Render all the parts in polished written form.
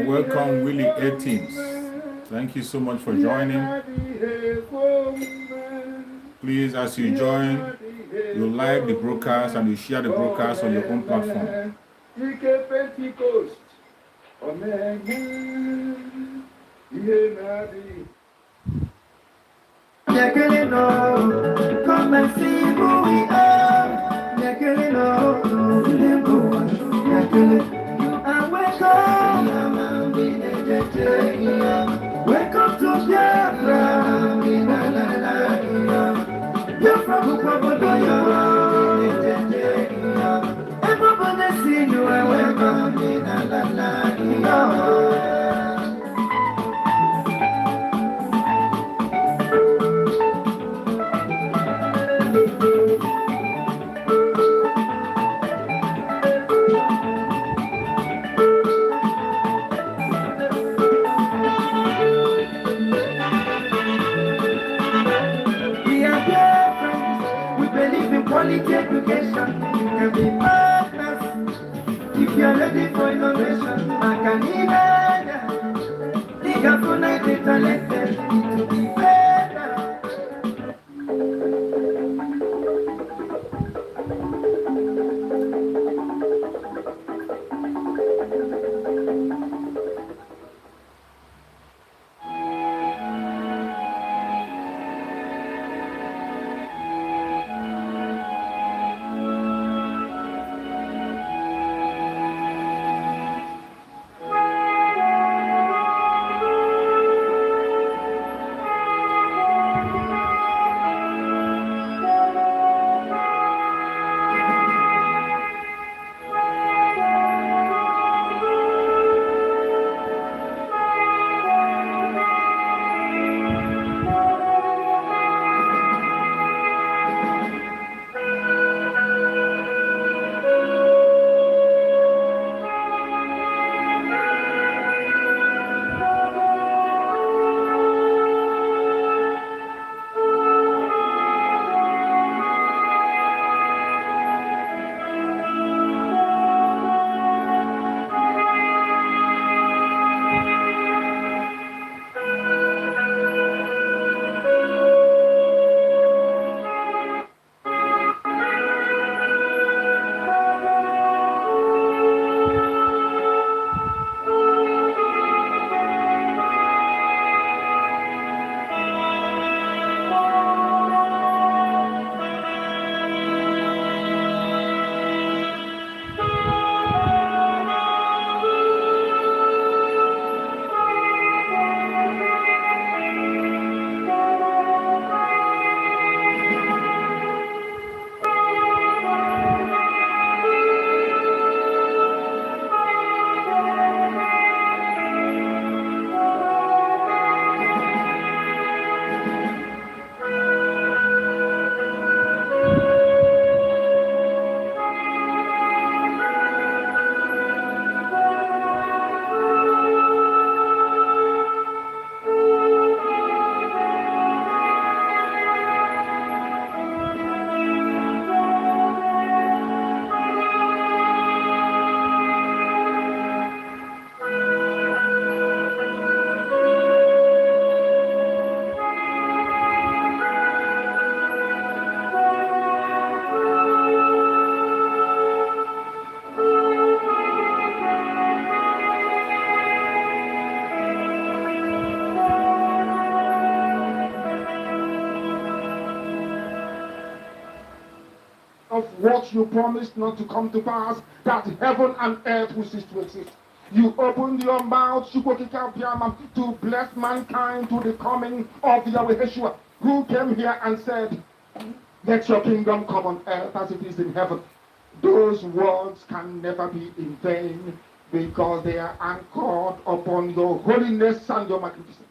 Welcome, Willie 18th. Thank you so much for joining. Please, as you join, you like the broadcast and you share the broadcast on your own platform. Come and see who we are. Welcome to Biafra. Biafra, everybody see you and welcome. Quality education, you can be partners if you're ready for innovation. Macanina, Liga for 90 talented to be better. of what you promised not to come to pass, that heaven and earth will cease to exist. You opened your mouth to bless mankind to the coming of Yahweh Yeshua, who came here and said, let your kingdom come on earth as it is in heaven. Those words can never be in vain because they are anchored upon your holiness and your magnificence.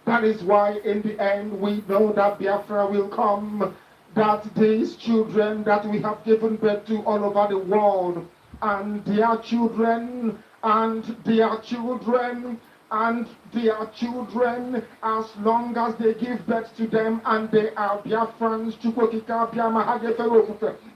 That is why in the end we know that Biafra will come, that these children that we have given birth to all over the world, and their children, and their children, and their children, as long as they give birth to them and they are Biafrans,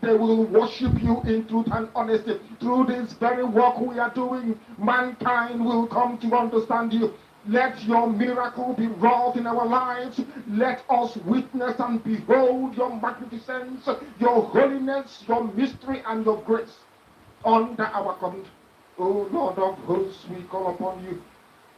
they will worship you in truth and honesty. Through this very work we are doing, mankind will come to understand you. Let your miracle be wrought in our lives. Let us witness and behold your magnificence, your holiness, your mystery, and your grace under our command. O Lord of hosts, we call upon you.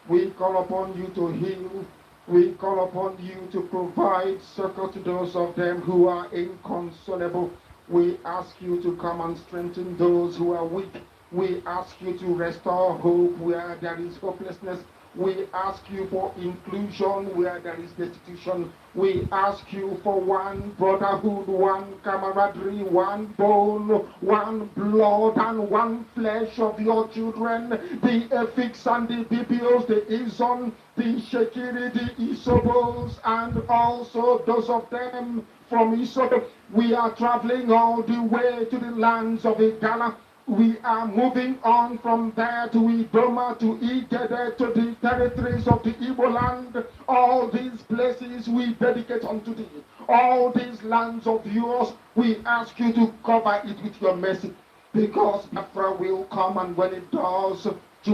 We call upon you to heal. We call upon you to provide succor to those of them who are inconsolable. We ask you to come and strengthen those who are weak. We ask you to restore hope where there is hopelessness. We ask you for inclusion where there is destitution. We ask you for one brotherhood, one camaraderie, one bone, one blood, and one flesh of your children. The Efiks and the BPOs, the Izon, the Shekiri, the Isobos, and also those of them from Isobo. We are traveling all the way to the lands of Igala. We are moving on from there to Idoma, to Igede, to the territories of the Igbo land. All these places we dedicate unto thee. All these lands of yours, we ask you to cover it with your mercy. Because Biafra will come, and when it does, we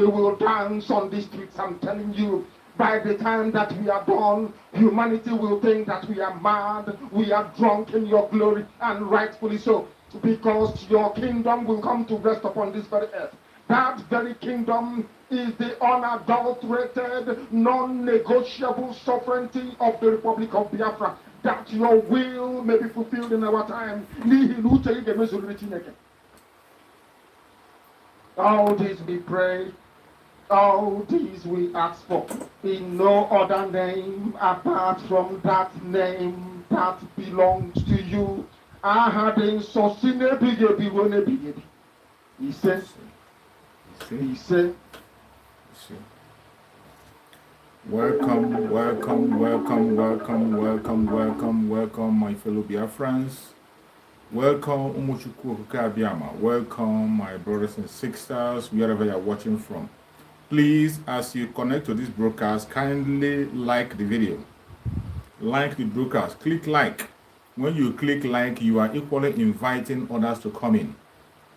will dance on the streets. I'm telling you, by the time that we are done, humanity will think that we are mad, we are drunk in your glory, and rightfully so, because your kingdom will come to rest upon this very earth. That very kingdom is the unadulterated, non-negotiable sovereignty of the Republic of Biafra, that your will may be fulfilled in our time. All this we pray. All these we ask for in no other name apart from that name that belongs to you. He said, welcome, welcome, welcome, welcome, welcome, welcome, welcome, my fellow Biafrans. Welcome, Umuchukwu Abiyama. Welcome, my brothers and sisters, wherever you are watching from. Please, as you connect to this broadcast, kindly like the video. Like the broadcast. Click like. When you click like, you are equally inviting others to come in.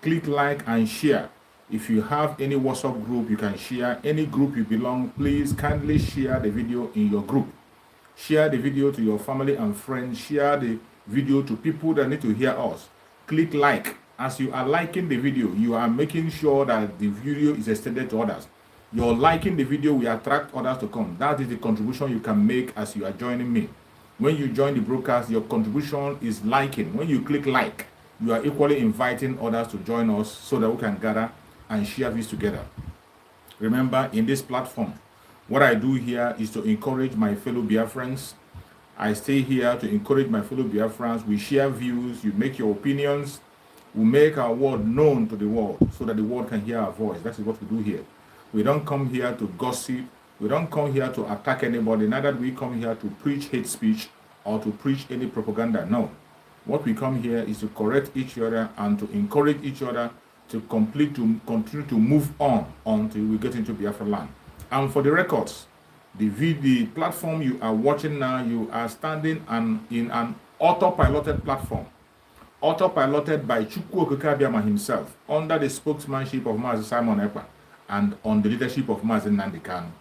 Click like and share. If you have any WhatsApp group, you can share. Any group you belong, please kindly share the video in your group. Share the video to your family and friends. Share the video to people that need to hear us. Click like. As you are liking the video, you are making sure that the video is extended to others. Your liking the video will attract others to come. That is the contribution you can make as you are joining me. When you join the broadcast, your contribution is liking. When you click like, you are equally inviting others to join us so that we can gather and share this together. Remember, in this platform, what I do here is to encourage my fellow Biafrans. I stay here to encourage my fellow Biafrans. We share views, you make your opinions, we make our word known to the world so that the world can hear our voice. That is what we do here. We don't come here to gossip. We don't come here to attack anybody. Neither do we come here to preach hate speech or to preach any propaganda. No. What we come here is to correct each other and to encourage each other to continue to move on until we get into Biafra land. And for the records, the platform you are watching now, you are standing in an autopiloted platform. Autopiloted by Chukwu Okeke himself, under the spokesmanship of Mazi Simon Ekpa, and on the leadership of Mazi Nnamdi Kanu.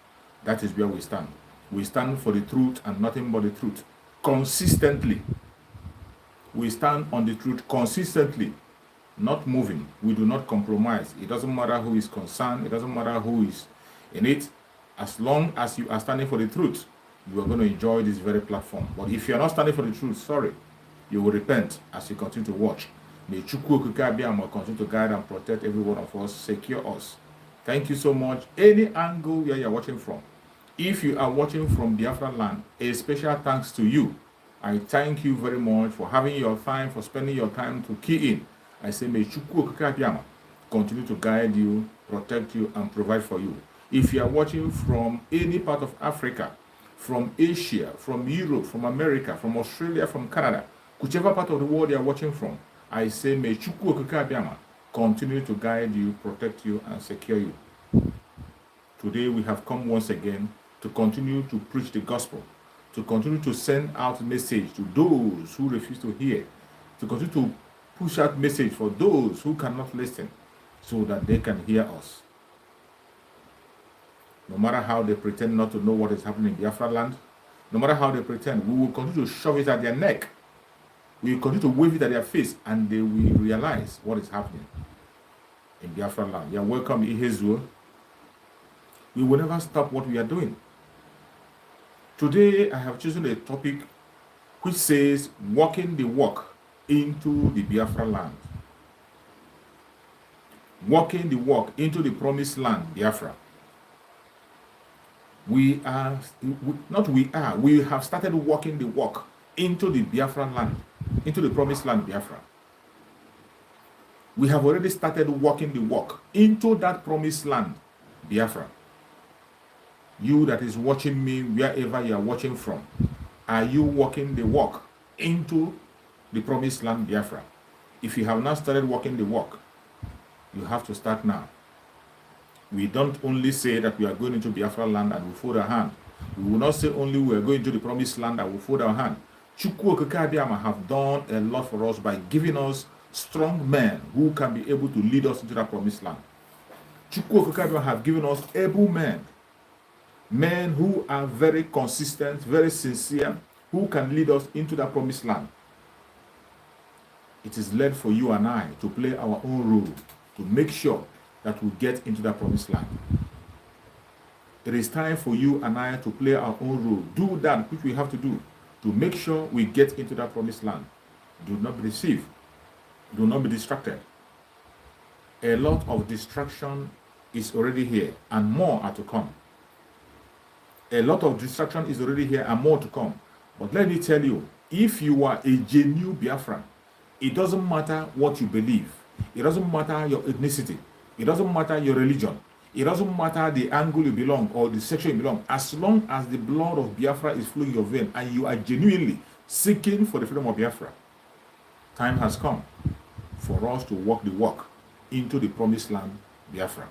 That is where we stand. We stand for the truth and nothing but the truth. Consistently. We stand on the truth consistently, not moving. We do not compromise. It doesn't matter who is concerned. It doesn't matter who is in it. As long as you are standing for the truth, you are going to enjoy this very platform. But if you are not standing for the truth, sorry, you will repent as you continue to watch. May Chukwu Okike Abiama continue to guide and protect every one of us, secure us. Thank you so much. Any angle where you are watching from, if you are watching from Biafra land, a special thanks to you. I thank you very much for having your time, for spending your time to key in. I say, may Chukwu Okike Abiama continue to guide you, protect you, and provide for you. If you are watching from any part of Africa, from Asia, from Europe, from America, from Australia, from Canada, whichever part of the world you are watching from, I say, may Chukwu Okike Abiama continue to guide you, protect you, and secure you. Today we have come once again to continue to preach the gospel, to continue to send out message to those who refuse to hear, to continue to push out message for those who cannot listen, so that they can hear us. No matter how they pretend not to know what is happening in Biafra land, no matter how they pretend, we will continue to shove it at their neck. We will continue to wave it at their face, and they will realize what is happening in Biafra land. You are welcome, Ihezuo. We will never stop what we are doing. Today, I have chosen a topic which says, walking the walk into the Biafra land. Walking the walk into the promised land, Biafra. We have started walking the walk into the Biafra land, into the promised land, Biafra. We have already started walking the walk into that promised land, Biafra. You that is watching me, wherever you are watching from, are you walking the walk into the promised land, Biafra? If you have not started walking the walk, you have to start now. We don't only say that we are going into Biafra land and we fold our hand. We will not say only we are going to the promised land and we fold our hand. Chukwu Okike Abiama have done a lot for us by giving us strong men who can be able to lead us into that promised land. Chukwu Okike Abiama have given us able men, men who are very consistent, very sincere, who can lead us into that promised land. It is led for you and I to play our own role, to make sure that we get into that promised land. It is time for you and I to play our own role. Do that which we have to do to make sure we get into that promised land. Do not be deceived. Do not be distracted. A lot of distraction is already here and more are to come. A lot of distraction is already here and more to come. But let me tell you, if you are a genuine Biafran, it doesn't matter what you believe. It doesn't matter your ethnicity. It doesn't matter your religion. It doesn't matter the angle you belong or the section you belong. As long as the blood of Biafra is flowing in your vein and you are genuinely seeking for the freedom of Biafra, time has come for us to walk the walk into the promised land, Biafra.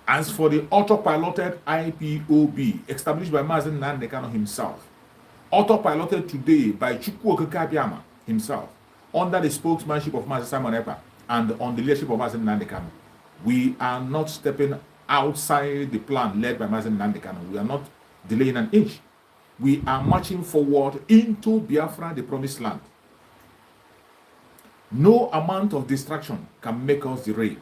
As for the autopiloted IPOB established by Mazen Nandekano himself, autopiloted today by Chukwu Okike Abiama himself, under the spokesmanship of Mazen Simon Ekpa and on the leadership of Mazen Nandekano, we are not stepping outside the plan led by Mazen Nandekano. We are not delaying an inch. We are marching forward into Biafra, the promised land. No amount of distraction can make us derail.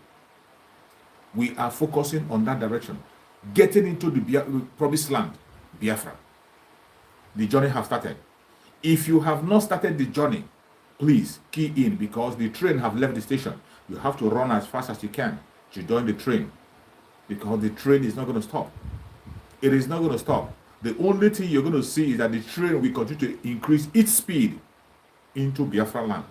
We are focusing on that direction, getting into the promised land, Biafra. The journey has started. If you have not started the journey, please key in, because the train have left the station. You have to run as fast as you can to join the train, because the train is not going to stop. It is not going to stop. The only thing you're going to see is that the train will continue to increase its speed into Biafra land.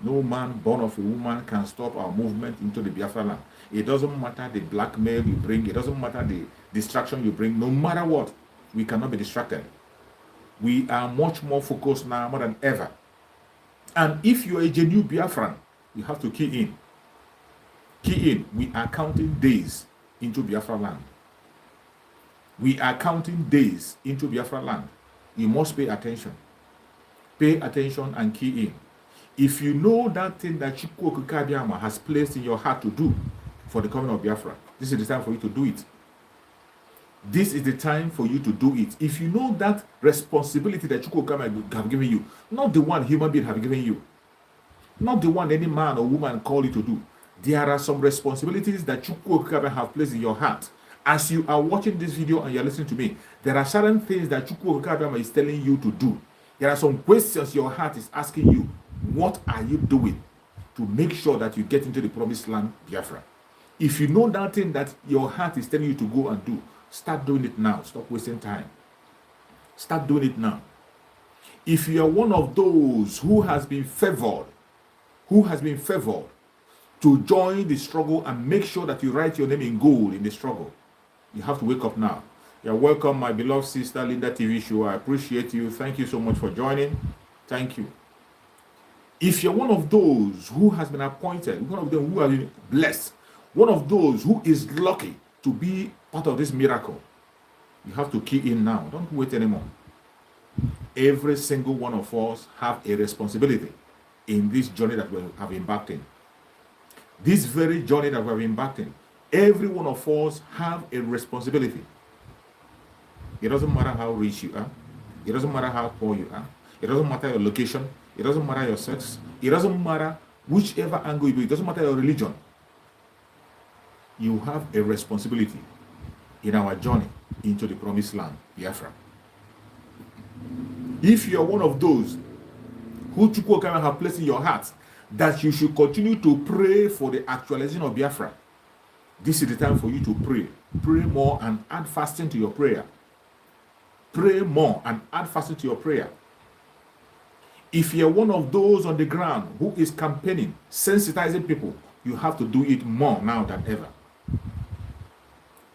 No man born of a woman can stop our movement into the Biafra land. It doesn't matter the blackmail you bring. It doesn't matter the distraction you bring. No matter what, we cannot be distracted. We are much more focused now, more than ever. And if you are a genuine Biafran, you have to key in. Key in. We are counting days into Biafra land. We are counting days into Biafra land. You must pay attention. Pay attention and key in. If you know that thing that Chukwu Okike Abiama has placed in your heart to do for the coming of Biafra, this is the time for you to do it. This is the time for you to do it. If you know that responsibility that Chukwu Okike Abiama have given you, not the one human being have given you, not the one any man or woman call you to do. There are some responsibilities that Chukwu Okike Abiama have placed in your heart, As you are watching this video and you're listening to me, there are certain things that Chukwu Okike Abiama is telling you to do. There are some questions your heart is asking you. What are you doing to make sure that you get into the promised land, Biafra? If you know that thing that your heart is telling you to go and do, start doing it now. Stop wasting time. Start doing it now. If you are one of those who has been favored to join the struggle and make sure that you write your name in gold in the struggle, you have to wake up now. You're welcome, my beloved sister Linda TV Show. I appreciate you. Thank you so much for joining. Thank you. If you're one of those who has been appointed, one of them who has been blessed, one of those who is lucky to be part of this miracle, you have to key in now. Don't wait anymore. Every single one of us have a responsibility in this journey that we have embarked in. This very journey that we have embarked in, every one of us have a responsibility. It doesn't matter how rich you are. It doesn't matter how poor you are. It doesn't matter your location. It doesn't matter your sex. It doesn't matter whichever angle you be. It doesn't matter your religion. You have a responsibility in our journey into the promised land, Biafra. If you are one of those who Chukwu Okike have placed in your heart that you should continue to pray for the actualization of Biafra, this is the time for you to pray. Pray more and add fasting to your prayer. Pray more and add fasting to your prayer. If you're one of those on the ground who is campaigning, sensitizing people, you have to do it more now than ever.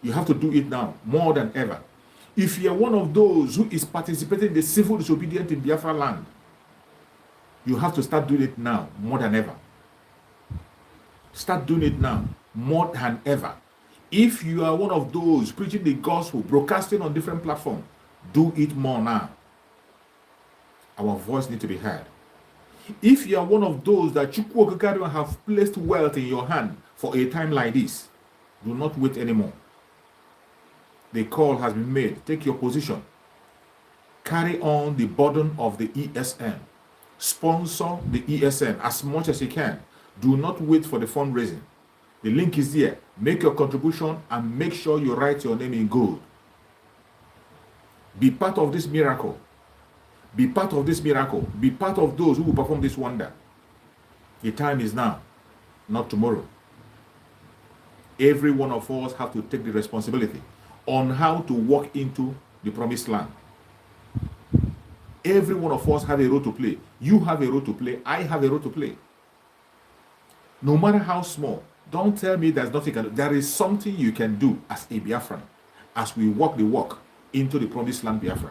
You have to do it now more than ever. If you're one of those who is participating in the civil disobedience in Biafra land, you have to start doing it now more than ever. Start doing it now more than ever. If you are one of those preaching the gospel, broadcasting on different platforms, do it more now. Our voice needs to be heard. If you are one of those that Chukwu Okike have placed wealth in your hand for a time like this, do not wait anymore. The call has been made. Take your position. Carry on the burden of the ESN. Sponsor the ESN as much as you can. Do not wait for the fundraising. The link is there. Make your contribution and make sure you write your name in gold. Be part of this miracle. Be part of this miracle. Be part of those who will perform this wonder. The time is now, not tomorrow. Every one of us have to take the responsibility on how to walk into the promised land. Every one of us have a role to play. You have a role to play. I have a role to play. No matter how small, don't tell me there's nothing you can do. There is something you can do as a Biafran as we walk the walk into the promised land, Biafra.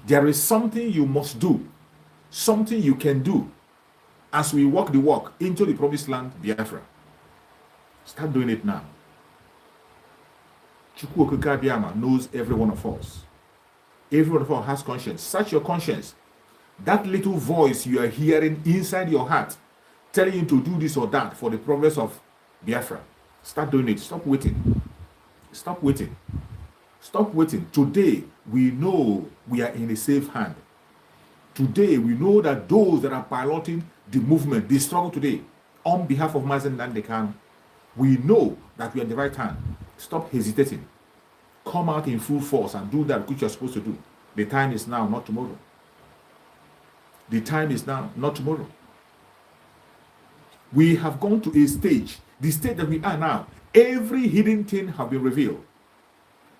There is something you must do, something you can do as we walk the walk into the promised land, Biafra. Start doing it now. Chukwu Okike Abiama knows every one of us. Every one of us has conscience. Search your conscience. That little voice you are hearing inside your heart telling you to do this or that for the progress of Biafra. Start doing it. Stop waiting. Stop waiting. Stop waiting. Today, we know we are in a safe hand. Today, we know that those that are piloting the movement, the struggle today, on behalf of Mazen Nandekan, we know that we are in the right hand. Stop hesitating. Come out in full force and do that which you're supposed to do. The time is now, not tomorrow. The time is now, not tomorrow. We have gone to a stage, the stage that we are now. Every hidden thing has been revealed.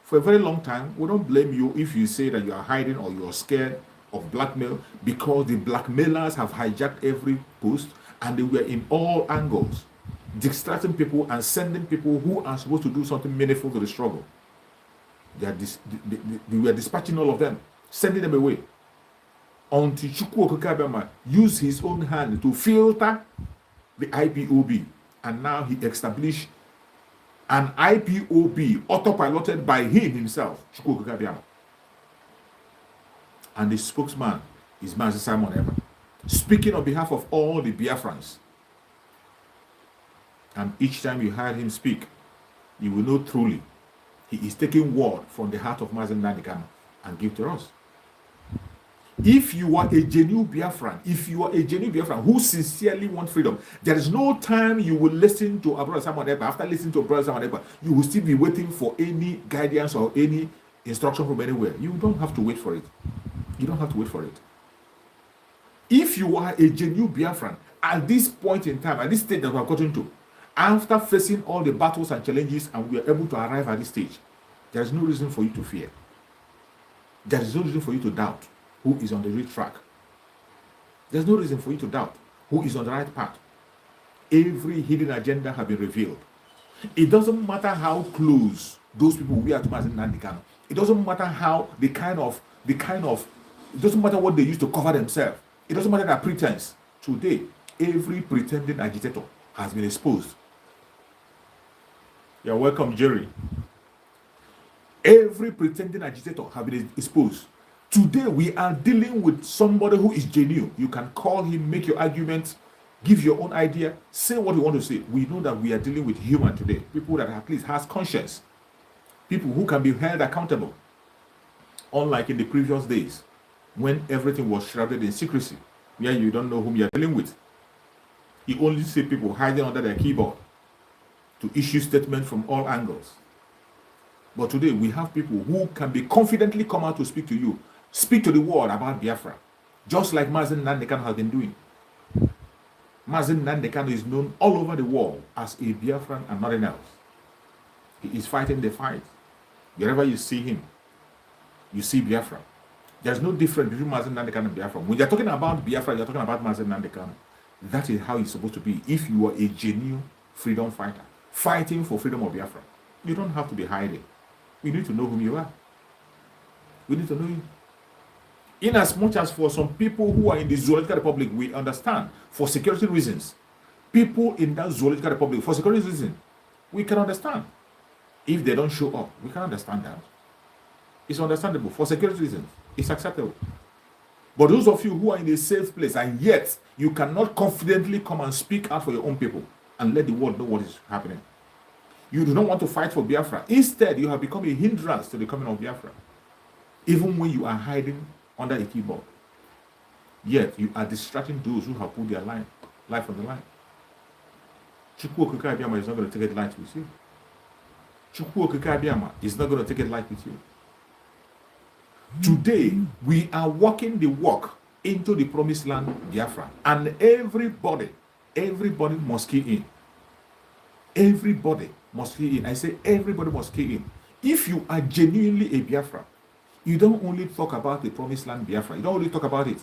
For a very long time, we don't blame you if you say that you are hiding or you are scared of blackmail, because the blackmailers have hijacked every post and they were in all angles, distracting people and sending people who are supposed to do something meaningful to the struggle. They were dispatching all of them, sending them away. Until Chukwu Okike Abiama used his own hand to filter the IPOB, and now he established an IPOB autopiloted by him himself, Chukwu Okike Abiama. And the spokesman is Master Simon Eba, speaking on behalf of all the Biafrans. And each time you heard him speak, you will know truly he is taking word from the heart of Mazen Nandekan and give to us. If you are a genuine Biafran, who sincerely want freedom, there is no time you will listen to a brother Samuel Ekpa. After listening to a brother Samuel Ekpa, you will still be waiting for any guidance or any instruction from anywhere. You don't have to wait for it. You don't have to wait for it. If you are a genuine Biafran, at this point in time, at this stage that we are gotten to, after facing all the battles and challenges, and we are able to arrive at this stage, there is no reason for you to fear. There is no reason for you to doubt who is on the right track. There's no reason for you to doubt who is on the right path. Every hidden agenda has been revealed. It doesn't matter how close those people we are to Mazen Nandekano. It doesn't matter how it doesn't matter what they use to cover themselves. It doesn't matter their pretense. Today, every pretending agitator has been exposed. You're welcome, Jerry. Every pretending agitator has been exposed. Today, we are dealing with somebody who is genuine. You can call him, make your arguments, give your own idea, say what you want to say. We know that we are dealing with human today. People that at least has conscience. People who can be held accountable. Unlike in the previous days, when everything was shrouded in secrecy, where you don't know whom you're dealing with. You only see people hiding under their keyboard to issue statements from all angles. But today, we have people who can be confidently come out to speak to you, speak to the world about Biafra, just like Mazen Nandekano has been doing. Mazen Nandekano is known all over the world as a Biafran and nothing else. He is fighting the fight. Wherever you see him, you see Biafra. There's no difference between Mazen Nandekano and Biafra. When you're talking about Biafra, you're talking about Mazen Nandekano. That is how it's supposed to be. If you are a genuine freedom fighter, fighting for freedom of Biafra, you don't have to be hiding. We need to know whom you are. We need to know you. In as much as for some people who are in the Zoological Republic, we understand for security reasons. People in that Zoological Republic, for security reasons, we can understand. If they don't show up, we can understand that. It's understandable. For security reasons, it's acceptable. But those of you who are in a safe place and yet you cannot confidently come and speak out for your own people and let the world know what is happening. You do not want to fight for Biafra. Instead, you have become a hindrance to the coming of Biafra. Even when you are hiding under a keyboard. Yet, you are distracting those who have put their life on the line. Chukwu Okike Abiyama is not going to take it light with you. Chukwu Okike Abiyama is not going to take it light with you. Today, we are walking the walk into the promised land, Biafra. And everybody must key in. Everybody must key in. I say everybody must key in. If you are genuinely a Biafra, you don't only talk about the promised land Biafra. You don't only talk about it.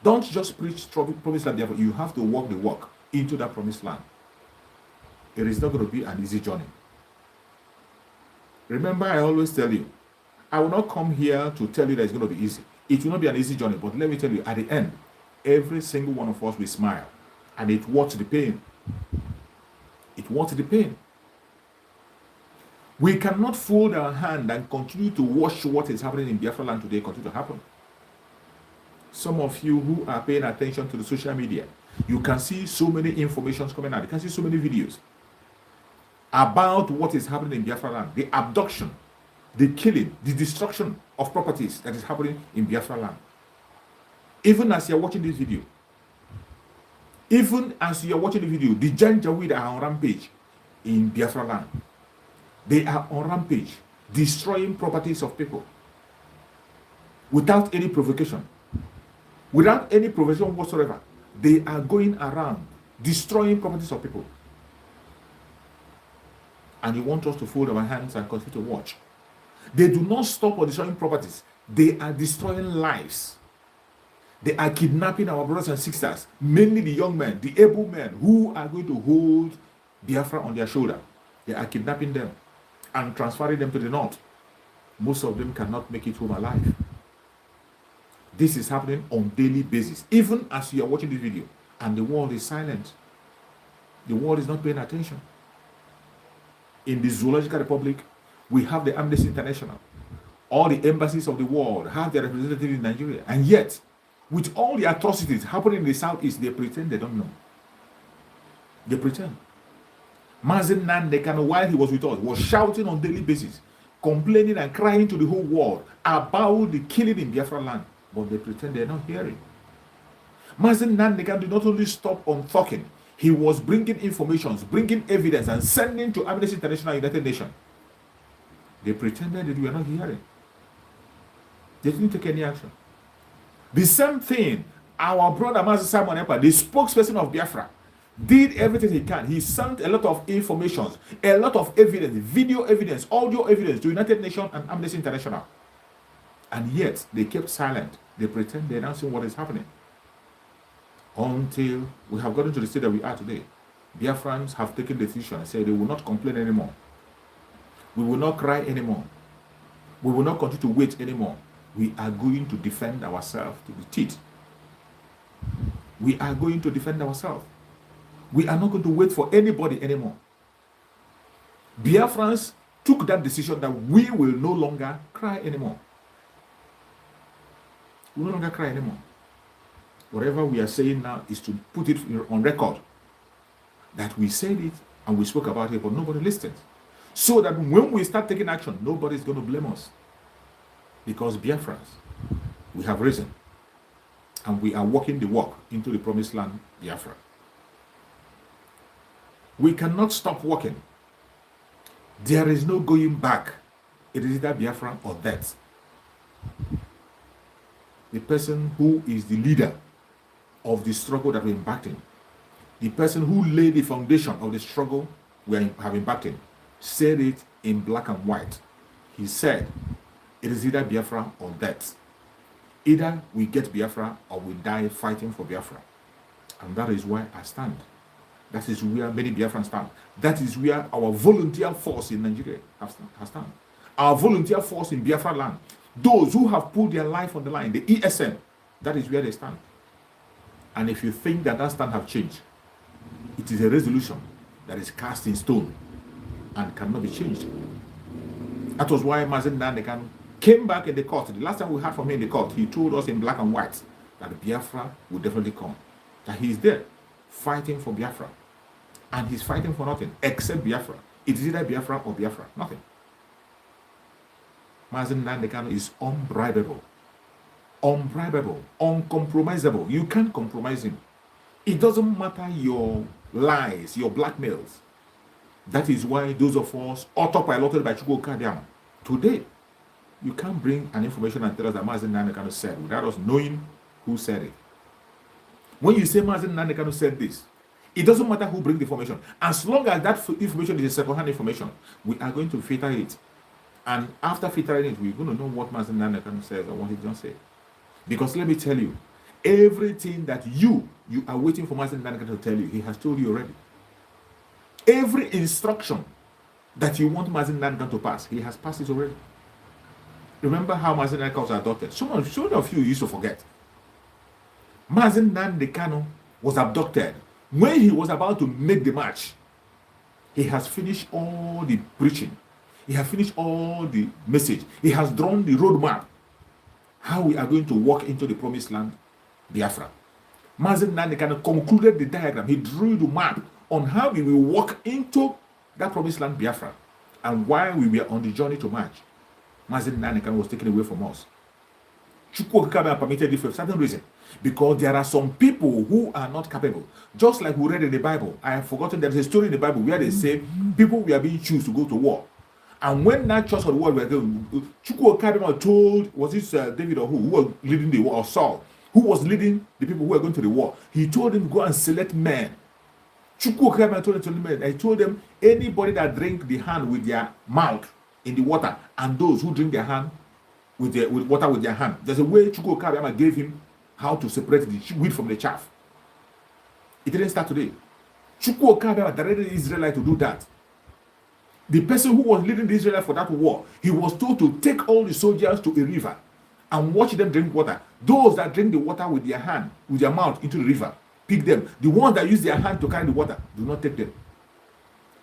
Don't just preach promised land Biafra. You have to walk the walk into that promised land. It is not going to be an easy journey. Remember, I always tell you, I will not come here to tell you that it's going to be easy. It will not be an easy journey, but let me tell you, at the end, every single one of us will smile. And it worth the pain. It worth the pain. We cannot fold our hand and continue to watch what is happening in Biafra land today continue to happen. Some of you who are paying attention to the social media, you can see so many informations coming out. You can see so many videos about what is happening in Biafra land. The abduction, the killing, the destruction of properties that is happening in Biafra land. Even as you're watching this video, the Janjaweed are on rampage in Biafra land. They are on rampage, destroying properties of people without any provocation, without any provision whatsoever. They are going around destroying properties of people. And you want us to fold our hands and continue to watch. They do not stop on destroying properties. They are destroying lives. They are kidnapping our brothers and sisters, mainly the young men, the able men who are going to hold Biafra on their shoulder. They are kidnapping them and transferring them to the north. Most of them cannot make it home alive. This is happening on a daily basis, even as you are watching this video, and the world is silent. The world is not paying attention. In the Zoological Republic, we have the Amnesty International. All the embassies of the world have their representatives in Nigeria. And yet, with all the atrocities happening in the Southeast, they pretend they don't know. They pretend. Mazen Nandekano, while he was with us, was shouting on a daily basis, complaining and crying to the whole world about the killing in Biafra land. but they pretend they're not hearing. Mazen Nandekan did not only stop on talking, he was bringing information, bringing evidence, and sending to Amnesty International, United Nations. They pretended that we are not hearing. They didn't take any action. The same thing, our brother Mazen Simon Epa, the spokesperson of Biafra, did everything he can. He sent a lot of information, a lot of evidence, video evidence, audio evidence to United Nations and Amnesty International. And yet, they kept silent. They pretend they're not seeing what is happening. Until we have gotten to the state that we are today. Biafrans have taken the decision and said they will not complain anymore. We will not cry anymore. We will not continue to wait anymore. We are going to defend ourselves to the teeth. We are going to defend ourselves. We are not going to wait for anybody anymore. Biafrans took that decision that we will no longer cry anymore. We will no longer cry anymore. Whatever we are saying now is to put it on record that we said it and we spoke about it, but nobody listened. So that when we start taking action, nobody is going to blame us. Because Biafrans, we have risen and we are walking the walk into the promised land, Biafra. We cannot stop walking. There is no going back. It is either Biafra or death. The person who is the leader of the struggle that we're embarked in, the person who laid the foundation of the struggle we have embarked in, said it in black and white. He said, it is either Biafra or death. Either we get Biafra or we die fighting for Biafra. And that is where I stand. That is where many Biafrans stand. That is where our volunteer force in Nigeria has stand. Our volunteer force in Biafra land, those who have put their life on the line, the ESN, that is where they stand. And if you think that stand have changed, it is a resolution that is cast in stone and cannot be changed. That was why Mazen Nandekan came back in the court. The last time we heard from him in the court, he told us in black and white that Biafra will definitely come. That he is there fighting for Biafra. And he's fighting for nothing except Biafra. It is either Biafra or Biafra. Nothing. Mazen Nandekan is unbribable. Unbribable, uncompromisable. You can't compromise him. It doesn't matter your lies, your blackmails. That is why those of us autopiloted by Chukwu Kadiama, today, you can't bring an information and tell us that Mazen Nandekan said without us knowing who said it. When you say Mazen Nandekan said this, it doesn't matter who brings the information. As long as that information is a second-hand information, we are going to filter it. And after filtering it, we're going to know what Mazen Nandekan says or what he didn't say. Because let me tell you, everything that you are waiting for Mazen Nandekan to tell you, he has told you already. Every instruction that you want Mazen Nandekan to pass, he has passed it already. Remember how Mazen Nandekan was adopted? Some of you used to forget. Mazen Nandekan was abducted. When he was about to make the march, he has finished all the preaching. He has finished all the message. He has drawn the roadmap. How we are going to walk into the promised land, Biafra. Mazen Nandekan concluded the diagram. He drew the map on how we will walk into that promised land, Biafra. And while we were on the journey to march, Mazen Nandekan was taken away from us. Chukwu Okikabe permitted it for a certain reason. Because there are some people who are not capable. Just like we read in the Bible. I have forgotten there's a story in the Bible where they say people were being chosen to go to war. And when that church of the world were going, Chukwu Okikabe told, was it David or who was leading the war, or Saul, who was leading the people who were going to the war. He told him, go and select men. Chukwu Okikabe told him, I told them, anybody that drink the hand with their mouth in the water, and those who drink their hand with water with their hand. There's a way Chukwu Okikabe gave him how to separate the wheat from the chaff. It didn't start today. Chukwu Okikabe directed the Israelites to do that. The person who was leading the Israelites for that war, he was told to take all the soldiers to a river and watch them drink water. Those that drink the water with their hand, with their mouth into the river, pick them. The ones that use their hand to carry the water, do not take them.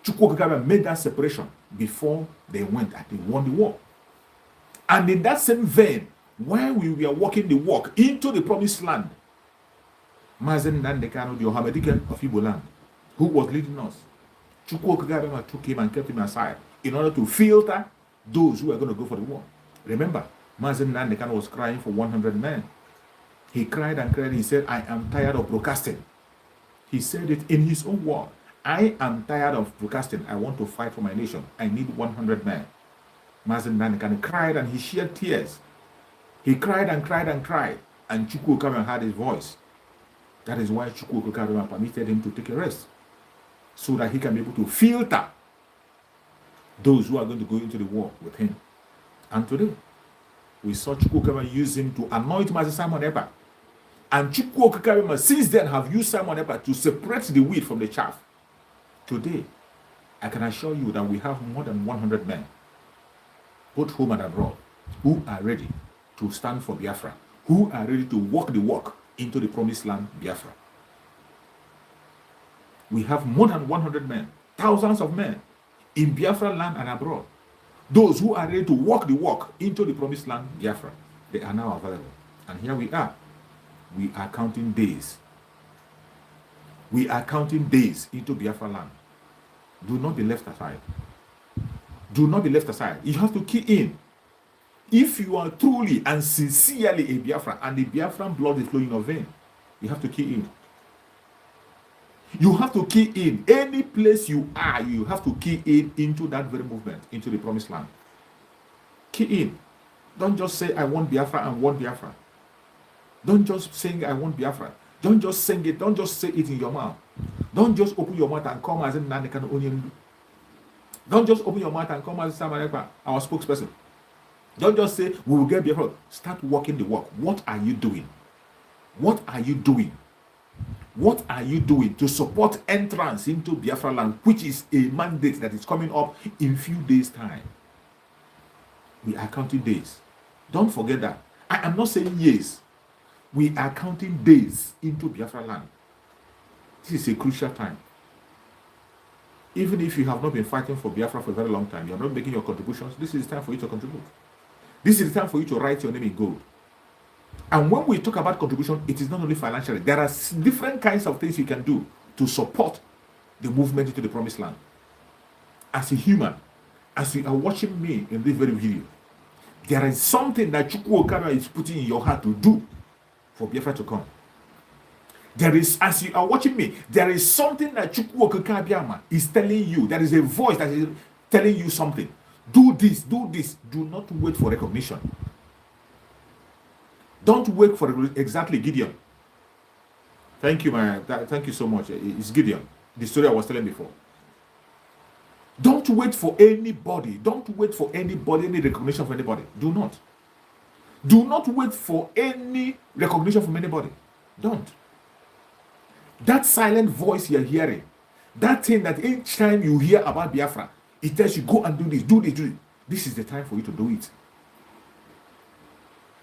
Chukwu Okikabe made that separation before they went and they won the war. And in that same vein, while we were walking the walk into the promised land, Mazen Nandekan, the Ohamedike of Igbo land, who was leading us, Chukwu Okikabe took him and kept him aside in order to filter those who were going to go for the war. Remember, Mazen Nandekan was crying for 100 men. He cried and cried. He said, I am tired of broadcasting. He said it in his own word. I am tired of broadcasting. I want to fight for my nation. I need 100 men. Mazen Nanikan cried and he shed tears. He cried and cried and cried. And Chukwu Okabema heard his voice. That is why Chukwu Okabema permitted him to take a rest, so that he can be able to filter those who are going to go into the war with him. And today, we saw Chukwu Okabema use him to anoint Master Simon Ekpa. And Chukwu Okabema since then have used Simon Ekpa to separate the wheat from the chaff. Today, I can assure you that we have more than 100 men, both home and abroad, who are ready to stand for Biafra, who are ready to walk the walk into the promised land, Biafra. We have more than 100 men, thousands of men in Biafra land and abroad. Those who are ready to walk the walk into the promised land, Biafra, they are now available. And here we are. We are counting days. We are counting days into Biafra land. Do not be left aside. Do not be left aside. You have to key in. If you are truly and sincerely a Biafran and the Biafran blood is flowing in your vein, you have to key in. You have to key in. Any place you are, you have to key in into that very movement, into the promised land. Key in. Don't just say, I want Biafra and want Biafra. Don't just sing, I want Biafra. Don't just sing it. Don't just say it in your mouth. Don't just open your mouth and come as in Nanikan Onyendu. Don't just open your mouth and come as Simon Ekpa, our spokesperson. Don't just say, we will get Biafra. Start walking the walk. What are you doing? What are you doing? What are you doing to support entrance into Biafra land, which is a mandate that is coming up in few days' time? We are counting days. Don't forget that. I am not saying years. We are counting days into Biafra land. This is a crucial time. Even if you have not been fighting for Biafra for a very long time, you are not making your contributions, this is the time for you to contribute. This is the time for you to write your name in gold. And when we talk about contribution, it is not only financially. There are different kinds of things you can do to support the movement into the promised land. As a human, as you are watching me in this very video, there is something that Chukwu Okabema is putting in your heart to do for Biafra to come. There is, as you are watching me, there is something that Chukwu Okabema is telling you. There is a voice that is telling you something. Do this, do this. Do not wait for recognition. Don't wait for exactly Gideon. Thank you, thank you so much. It's Gideon. The story I was telling before. Don't wait for anybody. Don't wait for anybody, any recognition from anybody. Do not. Do not wait for any recognition from anybody. Don't. That silent voice you're hearing, that thing that each time you hear about Biafra, it tells you, go and do this, do this, do this. This is the time for you to do it.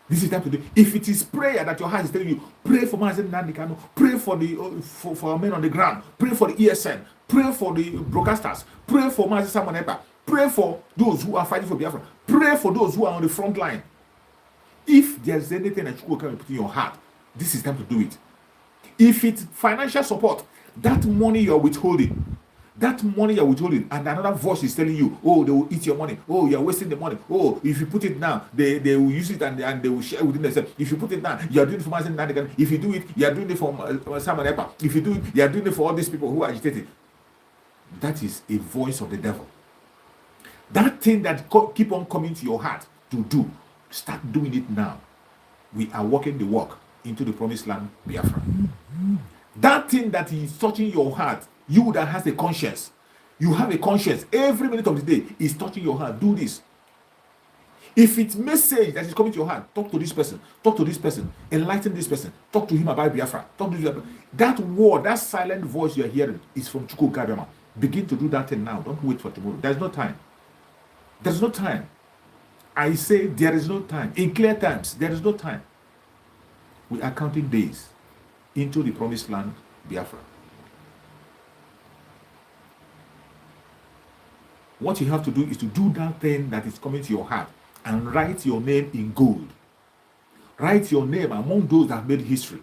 This is the time to do it. If it is prayer that your heart is telling you, pray for Mazen Nandikano, pray for the for our men on the ground, pray for the ESN, pray for the broadcasters, pray for Mazen Simon Ekpa, pray for those who are fighting for Biafra, pray for those who are on the front line. If there's anything that you can put in your heart, this is time to do it. If it's financial support, that money you're withholding, and another voice is telling you, oh, they will eat your money, oh, you're wasting the money, oh, if you put it now, they will use it and they will share within themselves. If you put it now, you're doing it for Mazen Nadigan. If you do it, you're doing it for Simon Ekpa. If you do it, you're doing it for all these people who are agitated. That is a voice of the devil. That thing that keep on coming to your heart to do, start doing it now. We are walking the walk into the promised land, Biafra. That thing that is touching your heart, you that has a conscience, you have a conscience, every minute of the day is touching your heart. Do this. If it's message that is coming to your heart, talk to this person, enlighten this person, talk to him about Biafra, talk to him. That word, that silent voice you're hearing is from Chukwu Okabema. Begin to do that thing now. Don't wait for tomorrow. There's no time. There's no time. I say there is no time. In clear times, there is no time. We are counting days into the promised land, Biafra. What you have to do is to do that thing that is coming to your heart and write your name in gold. Write your name among those that have made history.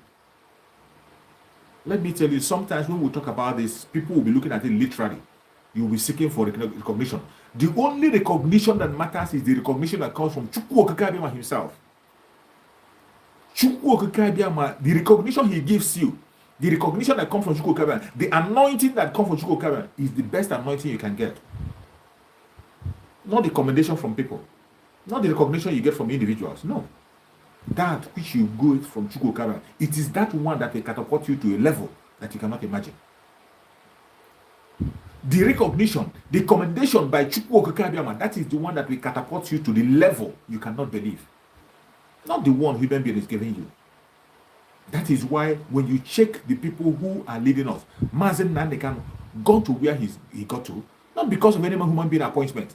Let me tell you, sometimes when we talk about this, people will be looking at it literally. You will be seeking for recognition. The only recognition that matters is the recognition that comes from Chukwu Okabema himself. The recognition he gives you, the recognition that comes from Chukwukabiama, the anointing that comes from Chukwukabiama is the best anointing you can get. Not the commendation from people, not the recognition you get from individuals. No. That which you go from Chukwukabiama, it is that one that will catapult you to a level that you cannot imagine. The recognition, the commendation by Chukwukabiama, that is the one that will catapult you to the level you cannot believe. Not the one human being is giving you. That is why when you check the people who are leading us, Mazen Nandekan got to where he got to, not because of any human being appointment.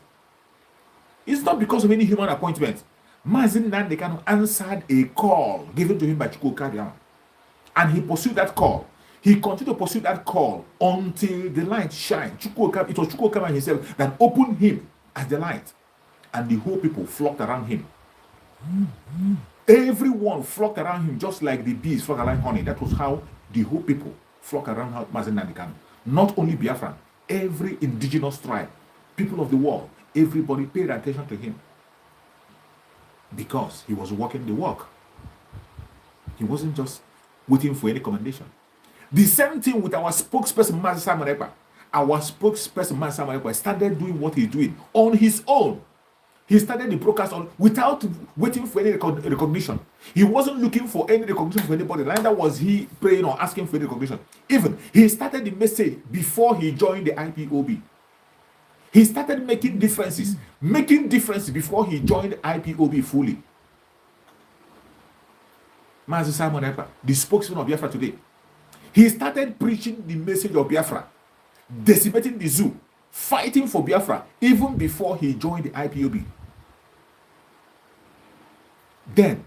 It's not because of any human appointment. Mazen Nandekan answered a call given to him by Chukwukabiama. And he pursued that call. He continued to pursue that call until the light shined. It was Chukwukabiama himself that opened him as the light. And the whole people flocked around him. Everyone flocked around him just like the bees flock around honey. That was how the whole people flock around Mazen Nandekan. Not only Biafra, every indigenous tribe, people of the world, everybody paid attention to him. Because he was walking the walk. He wasn't just waiting for any commendation. The same thing with our spokesperson, Mazi Simon Ekpa. Our spokesperson, Mazi Simon Ekpa, started doing what he's doing on his own. He started the broadcast without waiting for any recognition. He wasn't looking for any recognition from anybody. Neither was he praying or asking for any recognition. Even he started the message before he joined the IPOB. He started making differences before he joined IPOB fully. Mazi Simon Ekpa, the spokesman of Biafra today, he started preaching the message of Biafra, decimating the zoo, fighting for Biafra, even before he joined the IPOB. Then,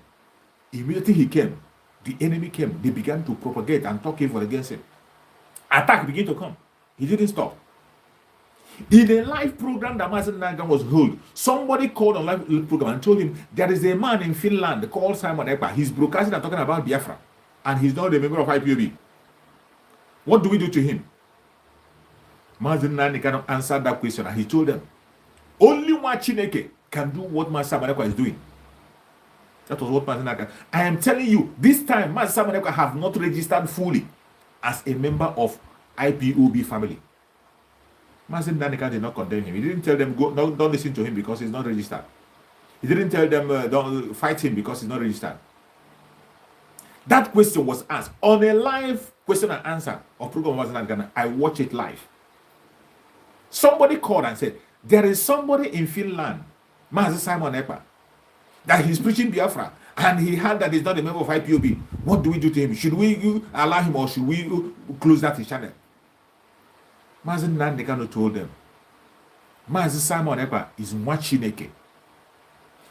immediately he came, the enemy came, they began to propagate and talk evil against him. Attack began to come. He didn't stop. In a live program that Mazen Nandekan was held, somebody called on live program and told him there is a man in Finland called Simon Ekpa. He's broadcasting and talking about Biafra, and he's not a member of IPOB. What do we do to him? Mazen Nandekan answered that question, and he told them, only one Chineke can do what Mazen Simon Ekpa is doing. That was what Mazen Nandekan. I am telling you, this time Mazen Simon Ekpa have not registered fully as a member of IPOB family. Mazen Nandekan did not condemn him. He didn't tell them, don't listen to him because he's not registered. He didn't tell them, don't fight him because he's not registered. That question was asked on a live question and answer of program of Mazen Nandekan. I watch it live. Somebody called and said, there is somebody in Finland, Mazen Simon Ekpa, that he's preaching Biafra, and he heard that he's not a member of IPOB. What do we do to him? Should we allow him, or should we close that channel? Mazen Nandekan told them, Mazen Simon Ekpa is Mwachineke.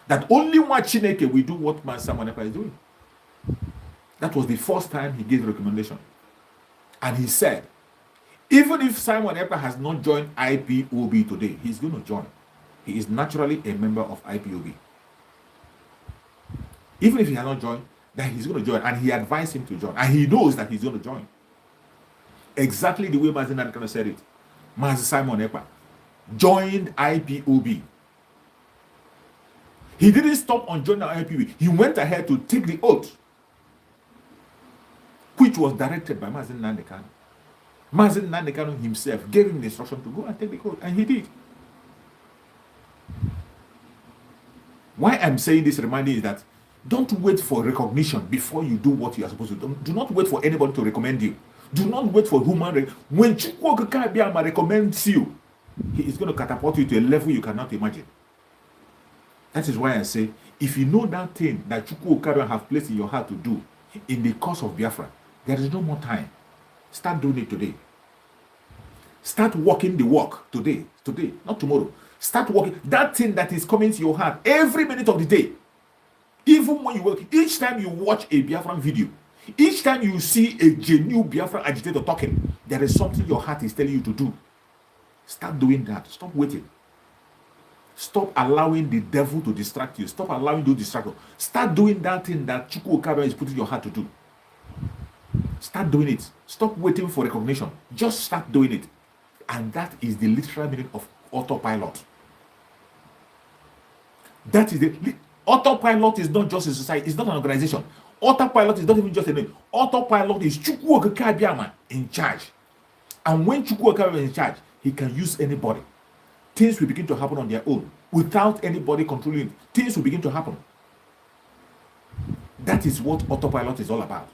That only Mwachineke will do what Mazen Simon Ekpa is doing. That was the first time he gave recommendation. And he said, even if Simon Ekpa has not joined IPOB today, he's going to join. He is naturally a member of IPOB. Even if he has not joined, then he's going to join. And he advised him to join. And he knows that he's going to join. Exactly the way Mazen Nandekan said it. Mazen Simon Ekpa joined IPOB. He didn't stop on joining IPOB. He went ahead to take the oath, which was directed by Mazen Nandekan. Mazen Nandekan himself gave him the instruction to go and take the oath, and he did. Why I'm saying this reminding is that don't wait for recognition before you do what you are supposed to do. Do not wait for anybody to recommend you. Do not wait for human. When Chukwukabiama recommends you, he is going to catapult you to a level you cannot imagine. That is why I say, if you know that thing that Chukwukabiama have placed in your heart to do in the cause of Biafra, there is no more time. Start doing it today. Start walking the walk today, not tomorrow. Start walking that thing that is coming to your heart every minute of the day. Even when you work, each time you watch a Biafran video, each time you see a genuine Biafran agitator talking, there is something your heart is telling you to do. Start doing that. Stop waiting. Stop allowing the devil to distract you. Stop allowing you to distract you. Start doing that thing that Chukwukabiama is putting your heart to do. Start doing it. Stop waiting for recognition. Just start doing it. And that is the literal meaning of autopilot. That is the autopilot is not just a society, it's not an organization. Autopilot is not even just a name. Autopilot is Chukwu Okike Abiama in charge. And when Chukwu Okike Abiama is in charge, he can use anybody. Things will begin to happen on their own without anybody controlling it. Things will begin to happen. That is what autopilot is all about.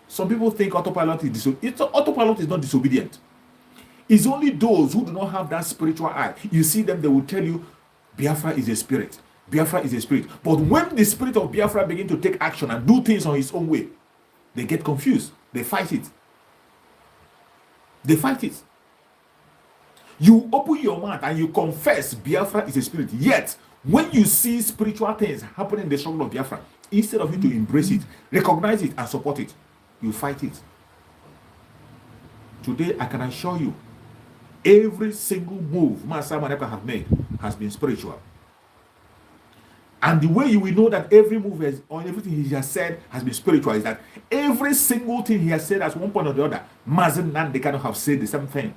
Some people think autopilot is autopilot is not disobedient. It's only those who do not have that spiritual eye. You see them, they will tell you, Biafra is a spirit. Biafra is a spirit. But when the spirit of Biafra begin to take action and do things on its own way, they get confused. They fight it. They fight it. You open your mouth and you confess Biafra is a spirit. Yet, when you see spiritual things happening in the struggle of Biafra, instead of you to embrace it, recognize it, and support it, you fight it. Today, I can assure you, every single move Master Maneka have made has been spiritual. And the way you will know that every move has, or everything he has said has been spiritual is that every single thing he has said at one point or the other, Mazen Nan, they cannot have said the same thing.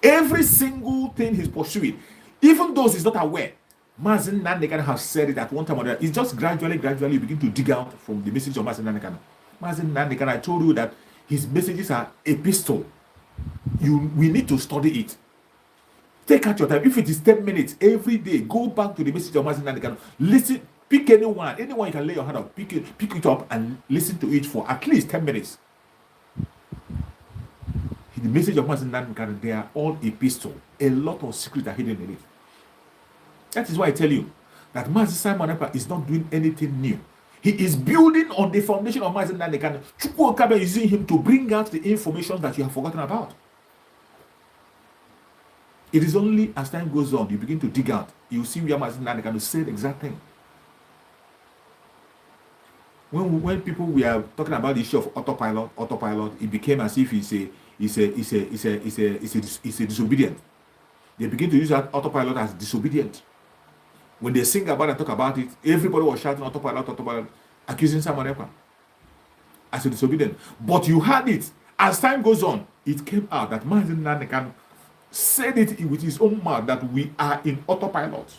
Every single thing he's pursuing, even those he's not aware, Mazen Nan, they cannot have said it at one time or the other. It's just gradually you begin to dig out from the message of Mazen Nan. Mazen Nan, I told you that his messages are epistle. We need to study it. Take out your time. If it is 10 minutes every day, go back to the message of Mazen Nan. Listen, pick anyone you can lay your hand on, pick it up and listen to it for at least 10 minutes. The message of Mazen Nan, they are all epistle. A lot of secrets are hidden in it. That is why I tell you that Mazen Simon Ekpa is not doing anything new. He is building on the foundation of Mazen Nan. Chukwu Okabe is using him to bring out the information that you have forgotten about. It is only as time goes on, you begin to dig out. You see where Mazen Nan say the exact thing. When people were talking about the issue of autopilot, it became as if it's a disobedient. They begin to use that autopilot as disobedient. When they sing about and talk about it, everybody was shouting autopilot, accusing someone else as a disobedient. But you had it. As time goes on, it came out that Mazen Nan said it with his own mouth that we are in autopilot.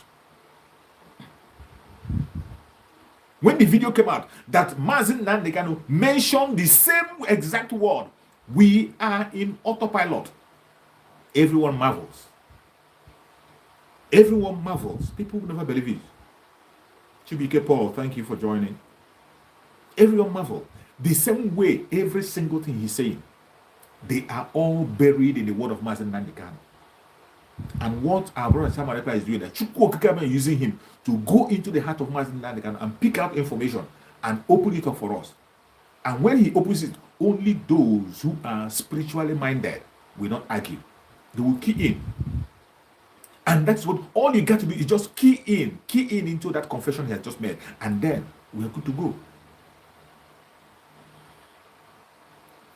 When the video came out, that Mazen Nan mentioned the same exact word, we are in autopilot. Everyone marvels. Everyone marvels. People will never believe it. Chibike Paul, thank you for joining. Everyone marvels. The same way, every single thing he's saying, they are all buried in the word of Mazen Nan. And what our brother Samuel Ekpa is doing, that Chukwu Okike is using him to go into the heart of Mazen Nan and pick out information and open it up for us. And when he opens it, only those who are spiritually minded will not argue. They will key in. And that's what all you got to do is just key in into that confession he has just made. And then we are good to go.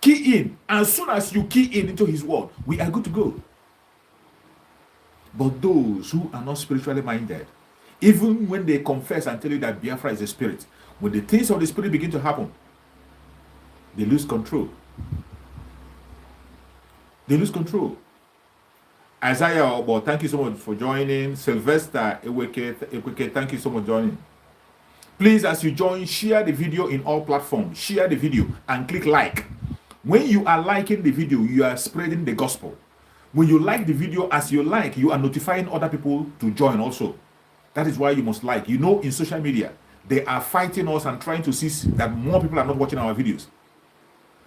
Key in. As soon as you key in into his word, we are good to go. But those who are not spiritually minded, even when they confess and tell you that Biafra is a spirit, when the things of the spirit begin to happen, they lose control. They lose control. Isaiah Obo, thank you so much for joining. Sylvester Eweke, thank you so much for joining. Please, as you join, share the video in all platforms. Share the video and click like. When you are liking the video, you are spreading the gospel. When you like the video, as you like, you are notifying other people to join also. That is why you must like. You know, in social media, they are fighting us and trying to see that more people are not watching our videos.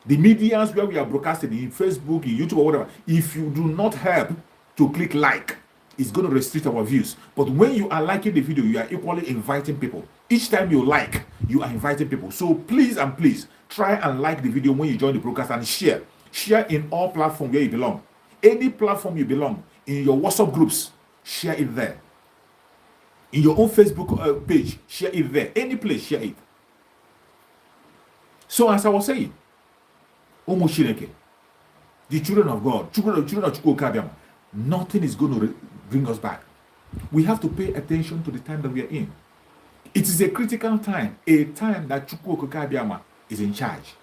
The medias where we are broadcasting in Facebook, in YouTube, or whatever, if you do not help to click like, it's going to restrict our views. But when you are liking the video, you are equally inviting people. Each time you like, you are inviting people. So please and please, try and like the video when you join the broadcast and share. Share in all platforms where you belong. Any platform you belong, in your WhatsApp groups, share it there. In your own Facebook page, share it there. Any place, share it. So as I was saying, the children of God, children of Chukwu Okabe, nothing is going to bring us back. We have to pay attention to the time that we are in. It is a critical time, a time that Chukwu Okabe is in charge.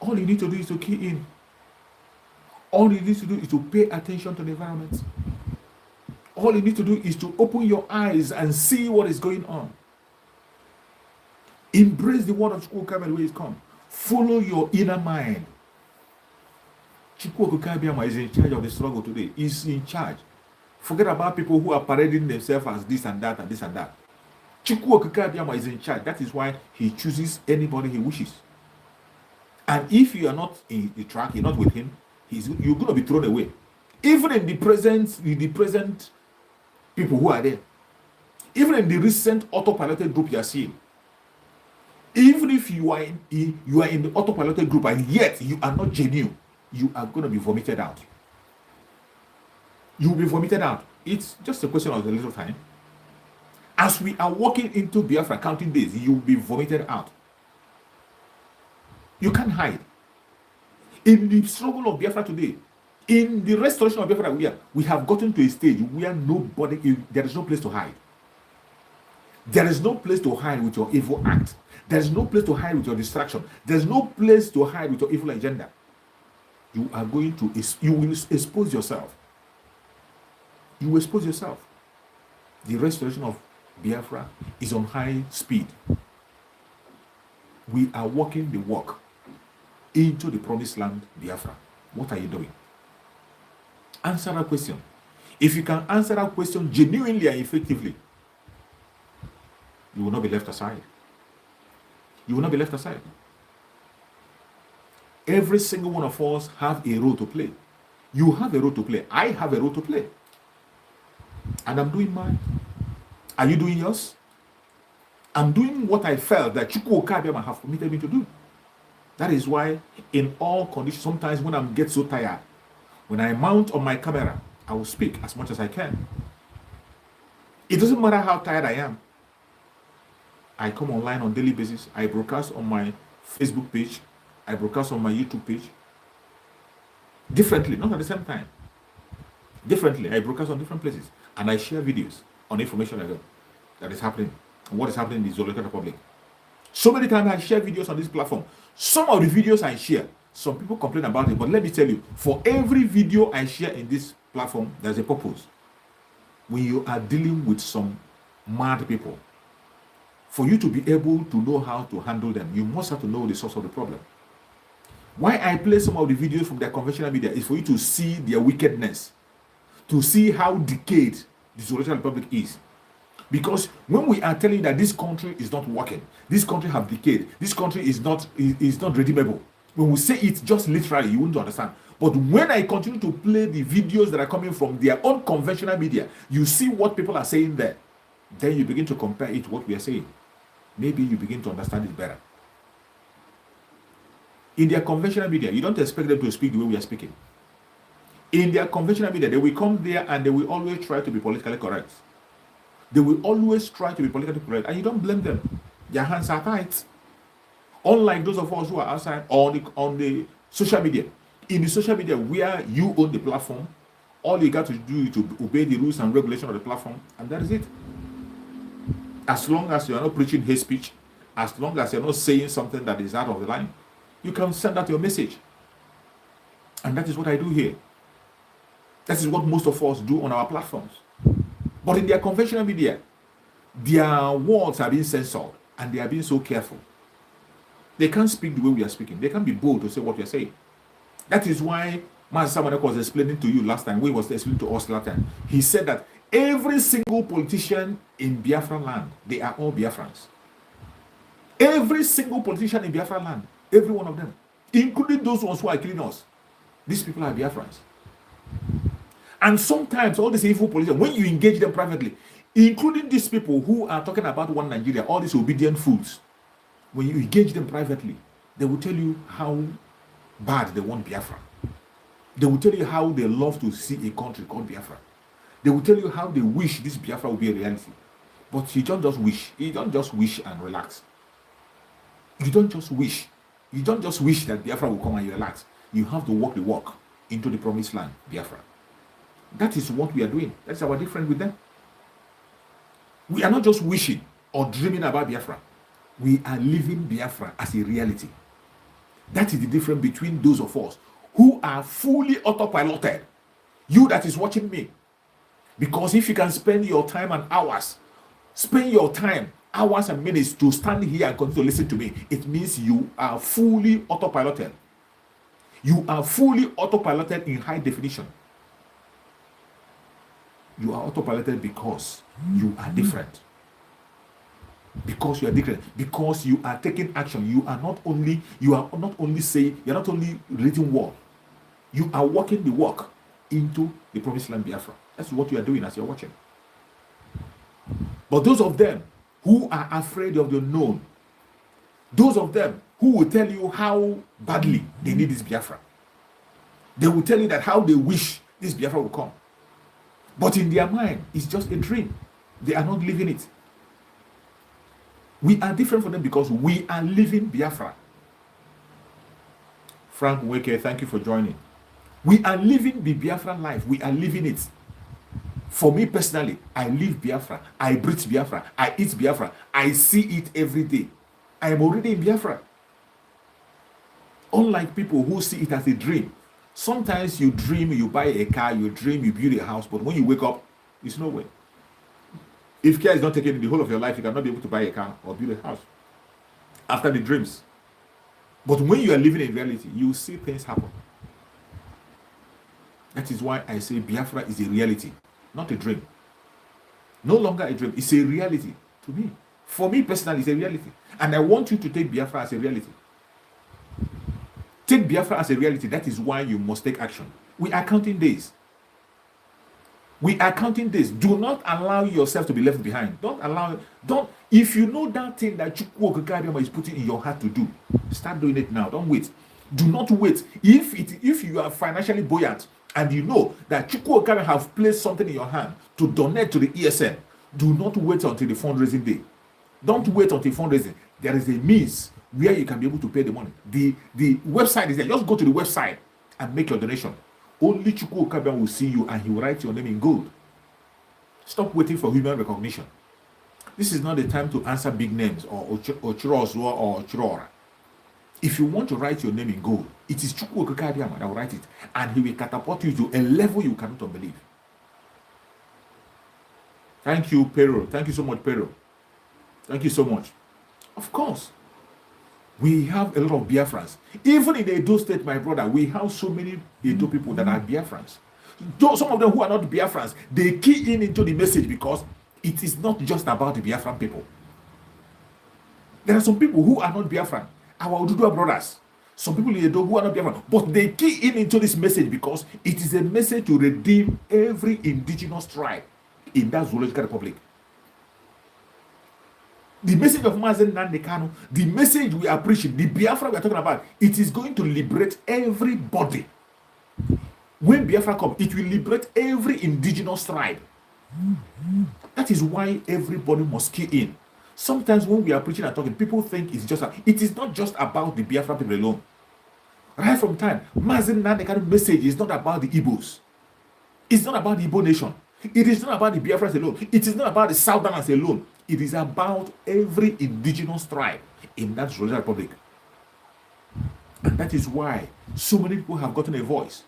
All you need to do is to key in. All you need to do is to pay attention to the environment. All you need to do is to open your eyes and see what is going on. Embrace the word of Chukwu the way it's come. Follow your inner mind. Chukwu is in charge of the struggle today. He's in charge. Forget about people who are parading themselves as this and that and this and that. Chukwu is in charge. That is why he chooses anybody he wishes. And if you are not in the track, you're not with him, you're going to be thrown away. Even in the present people who are there. Even in the recent autopiloted group you are seeing. Even if you are in the autopiloted group and yet you are not genuine, you are going to be vomited out. You will be vomited out. It's just a question of a little time. As we are walking into Biafra counting days, you will be vomited out. You can't hide. In the struggle of Biafra today, in the restoration of Biafra, we have gotten to a stage where there is no place to hide. There is no place to hide with your evil act. There is no place to hide with your distraction. There is no place to hide with your evil agenda. You will expose yourself. You will expose yourself. The restoration of Biafra is on high speed. We are walking the walk into the promised land, Biafra. What are you doing? Answer that question. If you can answer that question genuinely and effectively, you will not be left aside. You will not be left aside. Every single one of us have a role to play. You have a role to play. I have a role to play. And I'm doing mine. Are you doing yours? I'm doing what I felt that Chukwu Okabiama have permitted me to do. That is why in all conditions, sometimes when I get so tired, when I mount on my camera, I will speak as much as I can. It doesn't matter how tired I am. I come online on a daily basis. I broadcast on my Facebook page. I broadcast on my YouTube page. Differently, not at the same time. Differently, I broadcast on different places. And I share videos on information that is happening. What is happening in the Zolocan Republic. So many times I share videos on this platform. Some of the videos I share, some people complain about it. But let me tell you, for every video I share in this platform, there's a purpose. When you are dealing with some mad people, for you to be able to know how to handle them, you must have to know the source of the problem. Why I play some of the videos from their conventional media is for you to see their wickedness, to see how decayed the Zolocan Republic is. Because when we are telling you that this country is not working, this country have decayed, this country is not redeemable, when we say it just literally, you wouldn't understand. But when I continue to play the videos that are coming from their own conventional media, you see what people are saying there. Then you begin to compare it to what we are saying. Maybe you begin to understand it better. In their conventional media, you don't expect them to speak the way we are speaking. In their conventional media, they will come there and they will always try to be politically correct. They will always try to be politically correct, and you don't blame them. Their hands are tight. Unlike those of us who are outside on the social media. In the social media where you own the platform, all you got to do is to obey the rules and regulations of the platform, and that is it. As long as you are not preaching hate speech, as long as you're not saying something that is out of the line, you can send out your message. And that is what I do here. That is what most of us do on our platforms. But in their conventional media, their words are being censored and they are being so careful. They can't speak the way we are speaking. They can't be bold to say what we are saying. That is why Master Samanek was explaining to you last time, when he was explaining to us last time. He said that every single politician in Biafra land, they are all Biafrans. Every single politician in Biafra land, every one of them, including those ones who are killing us, these people are Biafrans. And sometimes all these evil politicians, when you engage them privately, including these people who are talking about one Nigeria, all these obedient fools, when you engage them privately, they will tell you how bad they want Biafra. They will tell you how they love to see a country called Biafra. They will tell you how they wish this Biafra will be a reality. But you don't just wish. You don't just wish and relax. You don't just wish. You don't just wish that Biafra will come and you relax. You have to walk the walk into the promised land, Biafra. That is what we are doing. That's our difference with them. We are not just wishing or dreaming about Biafra. We are living Biafra as a reality. That is the difference between those of us who are fully autopiloted. You that is watching me. Because if you can spend your time and hours, spend your time hours and minutes to stand here and continue to listen to me, it means you are fully autopiloted. You are fully autopiloted in high definition. You are autopiloted because you are different. Because you are different. Because you are taking action. You are not only saying, you are not only reading word. You are walking the walk into the promised land Biafra. That's what you are doing as you're watching. But those of them who are afraid of the unknown, those of them who will tell you how badly they need this Biafra, they will tell you that how they wish this Biafra will come. But in their mind, it's just a dream. They are not living it. We are different from them because we are living Biafra. Frank Weke, thank you for joining. We are living the Biafra life. We are living it. For me personally, I live Biafra. I breathe Biafra. I eat Biafra. I see it every day. I am already in Biafra. Unlike people who see it as a dream. Sometimes you dream, you buy a car, you dream, you build a house, but when you wake up, it's no way. If care is not taken in the whole of your life, you cannot be able to buy a car or build a house after the dreams. But when you are living in reality, you see things happen. That is why I say Biafra is a reality, not a dream. No longer a dream, it's a reality to me. For me personally, it's a reality. And I want you to take Biafra as a reality. Take Biafra as a reality. That is why you must take action. We are counting days. We are counting days. Do not allow yourself to be left behind. If you know that thing that Chukwu Okikariama is putting in your heart to do, start doing it now. Don't wait. Do not wait. If you are financially buoyant and you know that Chukwu Okikariama have placed something in your hand to donate to the ESN, do not wait until the fundraising day. Don't wait until fundraising. There is a means where you can be able to pay the money. The website is there. Just go to the website and make your donation. Only Chukwu Okikariama will see you and he will write your name in gold. Stop waiting for human recognition. This is not the time to answer big names or Chirozua or Chirora. If you want to write your name in gold, it is Chukwu Okikariama that will write it, and he will catapult you to a level you cannot believe. Thank you, Pero. Thank you so much, Pero. Thank you so much. Of course, we have a lot of Biafrans. Even in the Edo state, my brother, we have so many Edo people that are Biafrans. Though some of them who are not Biafrans, they key into the message because it is not just about the Biafran people. There are some people who are not Biafran, our Ududua brothers. Some people in Edo who are not Biafran, but they key into this message because it is a message to redeem every indigenous tribe in that zoological republic. The message of Mazen Nnamdi Kanu, the message we are preaching, the Biafra we are talking about, it is going to liberate everybody. When Biafra comes, it will liberate every indigenous tribe. That is why everybody must key in. Sometimes when we are preaching and talking, people think it is not just about the Biafra people alone. Right from time, Mazen Nnamdi Kanu message is not about the Igbos. It's not about the Igbo nation. It is not about the Biafrans alone. It is not about the Southerners alone. It is about every indigenous tribe in that Zoological Republic. And that is why so many people have gotten a voice.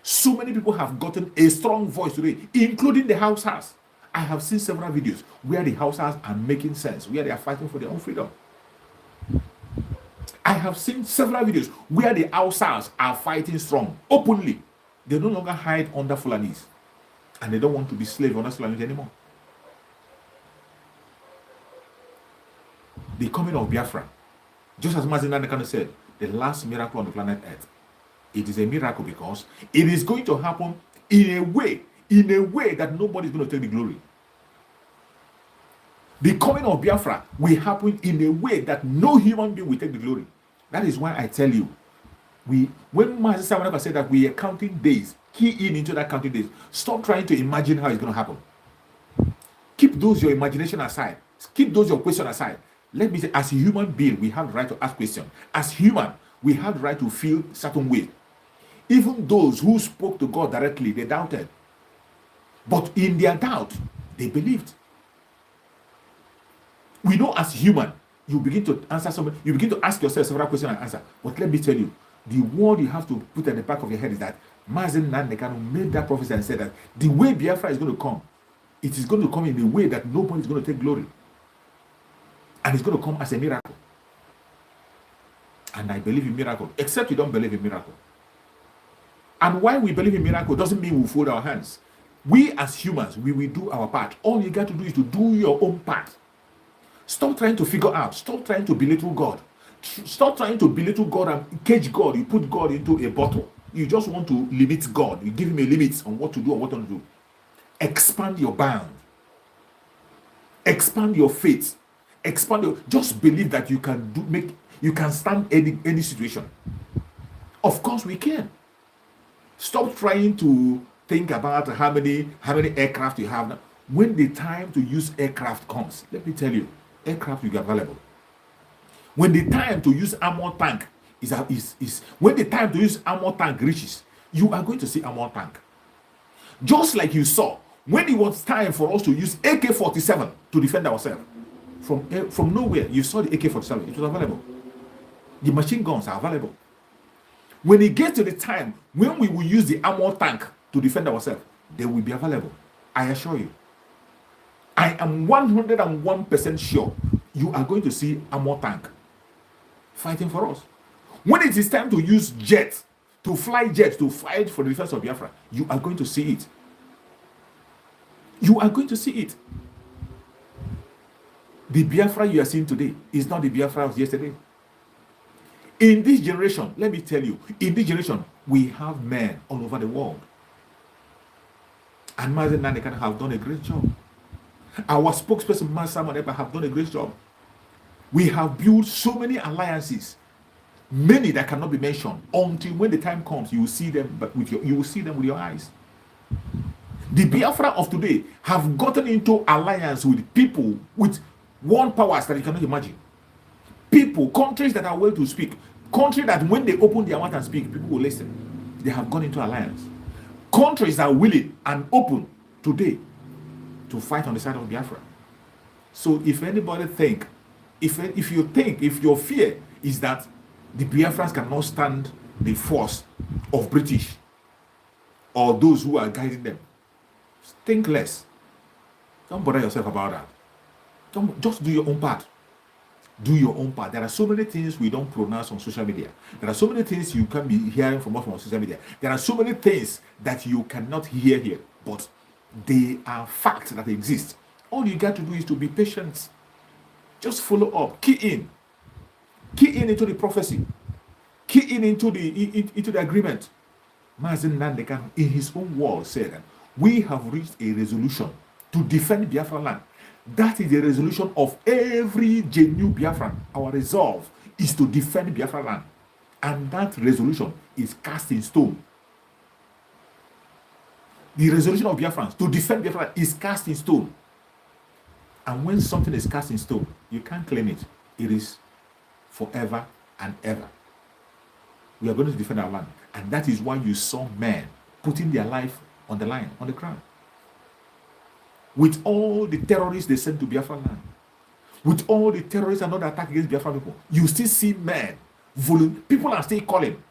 So many people have gotten a strong voice today, including the Hausas. I have seen several videos where the Hausas are making sense, where they are fighting for their own freedom. I have seen several videos where the Hausas are fighting strong, openly. They no longer hide under Fulanis. And they don't want to be slaves under Fulanis anymore. The coming of Biafra, just as Mazen Nnamdi Kanu said, the last miracle on the planet Earth. It is a miracle because it is going to happen in a way that nobody is going to take the glory. The coming of Biafra will happen in a way that no human being will take the glory. That is why I tell you, when Master Samanaka said that we are counting days, key into that counting days. Stop trying to imagine how it's going to happen. Keep those your imagination aside. Keep those your question aside. Let me say, as a human being, we have the right to ask questions. As human, we have the right to feel certain way. Even those who spoke to God directly, they doubted. But in their doubt, they believed. We know as human, you begin to answer something, you begin to ask yourself several questions and answer. But let me tell you, the word you have to put at the back of your head is that Mazen Nnamdi Kanu made that prophecy and said that the way Biafra is going to come, it is going to come in a way that nobody is going to take glory. And it's going to come as a miracle. And I believe in miracle, except you don't believe in miracle. And why we believe in miracle doesn't mean we fold our hands. We as humans, we will do our part. All you got to do is to do your own part. Stop trying to figure out. Stop trying to belittle God. Stop trying to belittle God and cage God. You put God into a bottle. You just want to limit God. You give him a limit on what to do or what not to do. Expand your bound. Expand your faith. Expand your. Just believe that you can do. You can stand any situation. Of course we can. Stop trying to think about how many aircraft you have now. When the time to use aircraft comes, let me tell you, aircraft will be available. When the time to use armor tank when the time to use armor tank reaches, you are going to see armor tank. Just like you saw when it was time for us to use AK-47 to defend ourselves. From nowhere, you saw the AK-47. It was available. The machine guns are available. When it gets to the time when we will use the armor tank to defend ourselves, they will be available. I assure you. I am 101% sure you are going to see armor tank fighting for us. When it is time to use jets, to fly jets to fight for the defense of Biafra, you are going to see it. You are going to see it. The Biafra you are seeing today is not the Biafra of yesterday. In this generation, let me tell you, in this generation, we have men all over the world. And Mazen Nanekan have done a great job. Our spokesperson, Mazen Manepa, have done a great job. We have built so many alliances, many that cannot be mentioned. Until when the time comes, you will see them, but you will see them with your eyes. The Biafra of today have gotten into alliance with people with world powers that you cannot imagine. People, countries that are well to speak, countries that when they open their mouth and speak, people will listen. They have gone into alliance. Countries are willing and open today to fight on the side of Biafra. So if anybody think, if your fear is that the Biafrans cannot stand the force of British or those who are guiding them, think less. Don't bother yourself about that. Just do your own part. Do your own part. There are so many things we don't pronounce on social media. There are so many things you can be hearing from us on social media. There are so many things that you cannot hear here, but they are facts that exist. All you got to do is to be patient. Just follow up. Key in into the prophecy. Key in into the agreement. Mazen Nandekan, in his own words, said that we have reached a resolution to defend Biafra land. That is the resolution of every genuine Biafran. Our resolve is to defend Biafra land. And that resolution is cast in stone. The resolution of Biafrans to defend Biafra is cast in stone. And when something is cast in stone, you can't claim it. It is forever and ever. We are going to defend our land. And that is why you saw men putting their life on the line, on the ground. With all the terrorists they sent to Biafra land, with all the terrorists and all the attack against Biafra people, you still see men, people are still calling.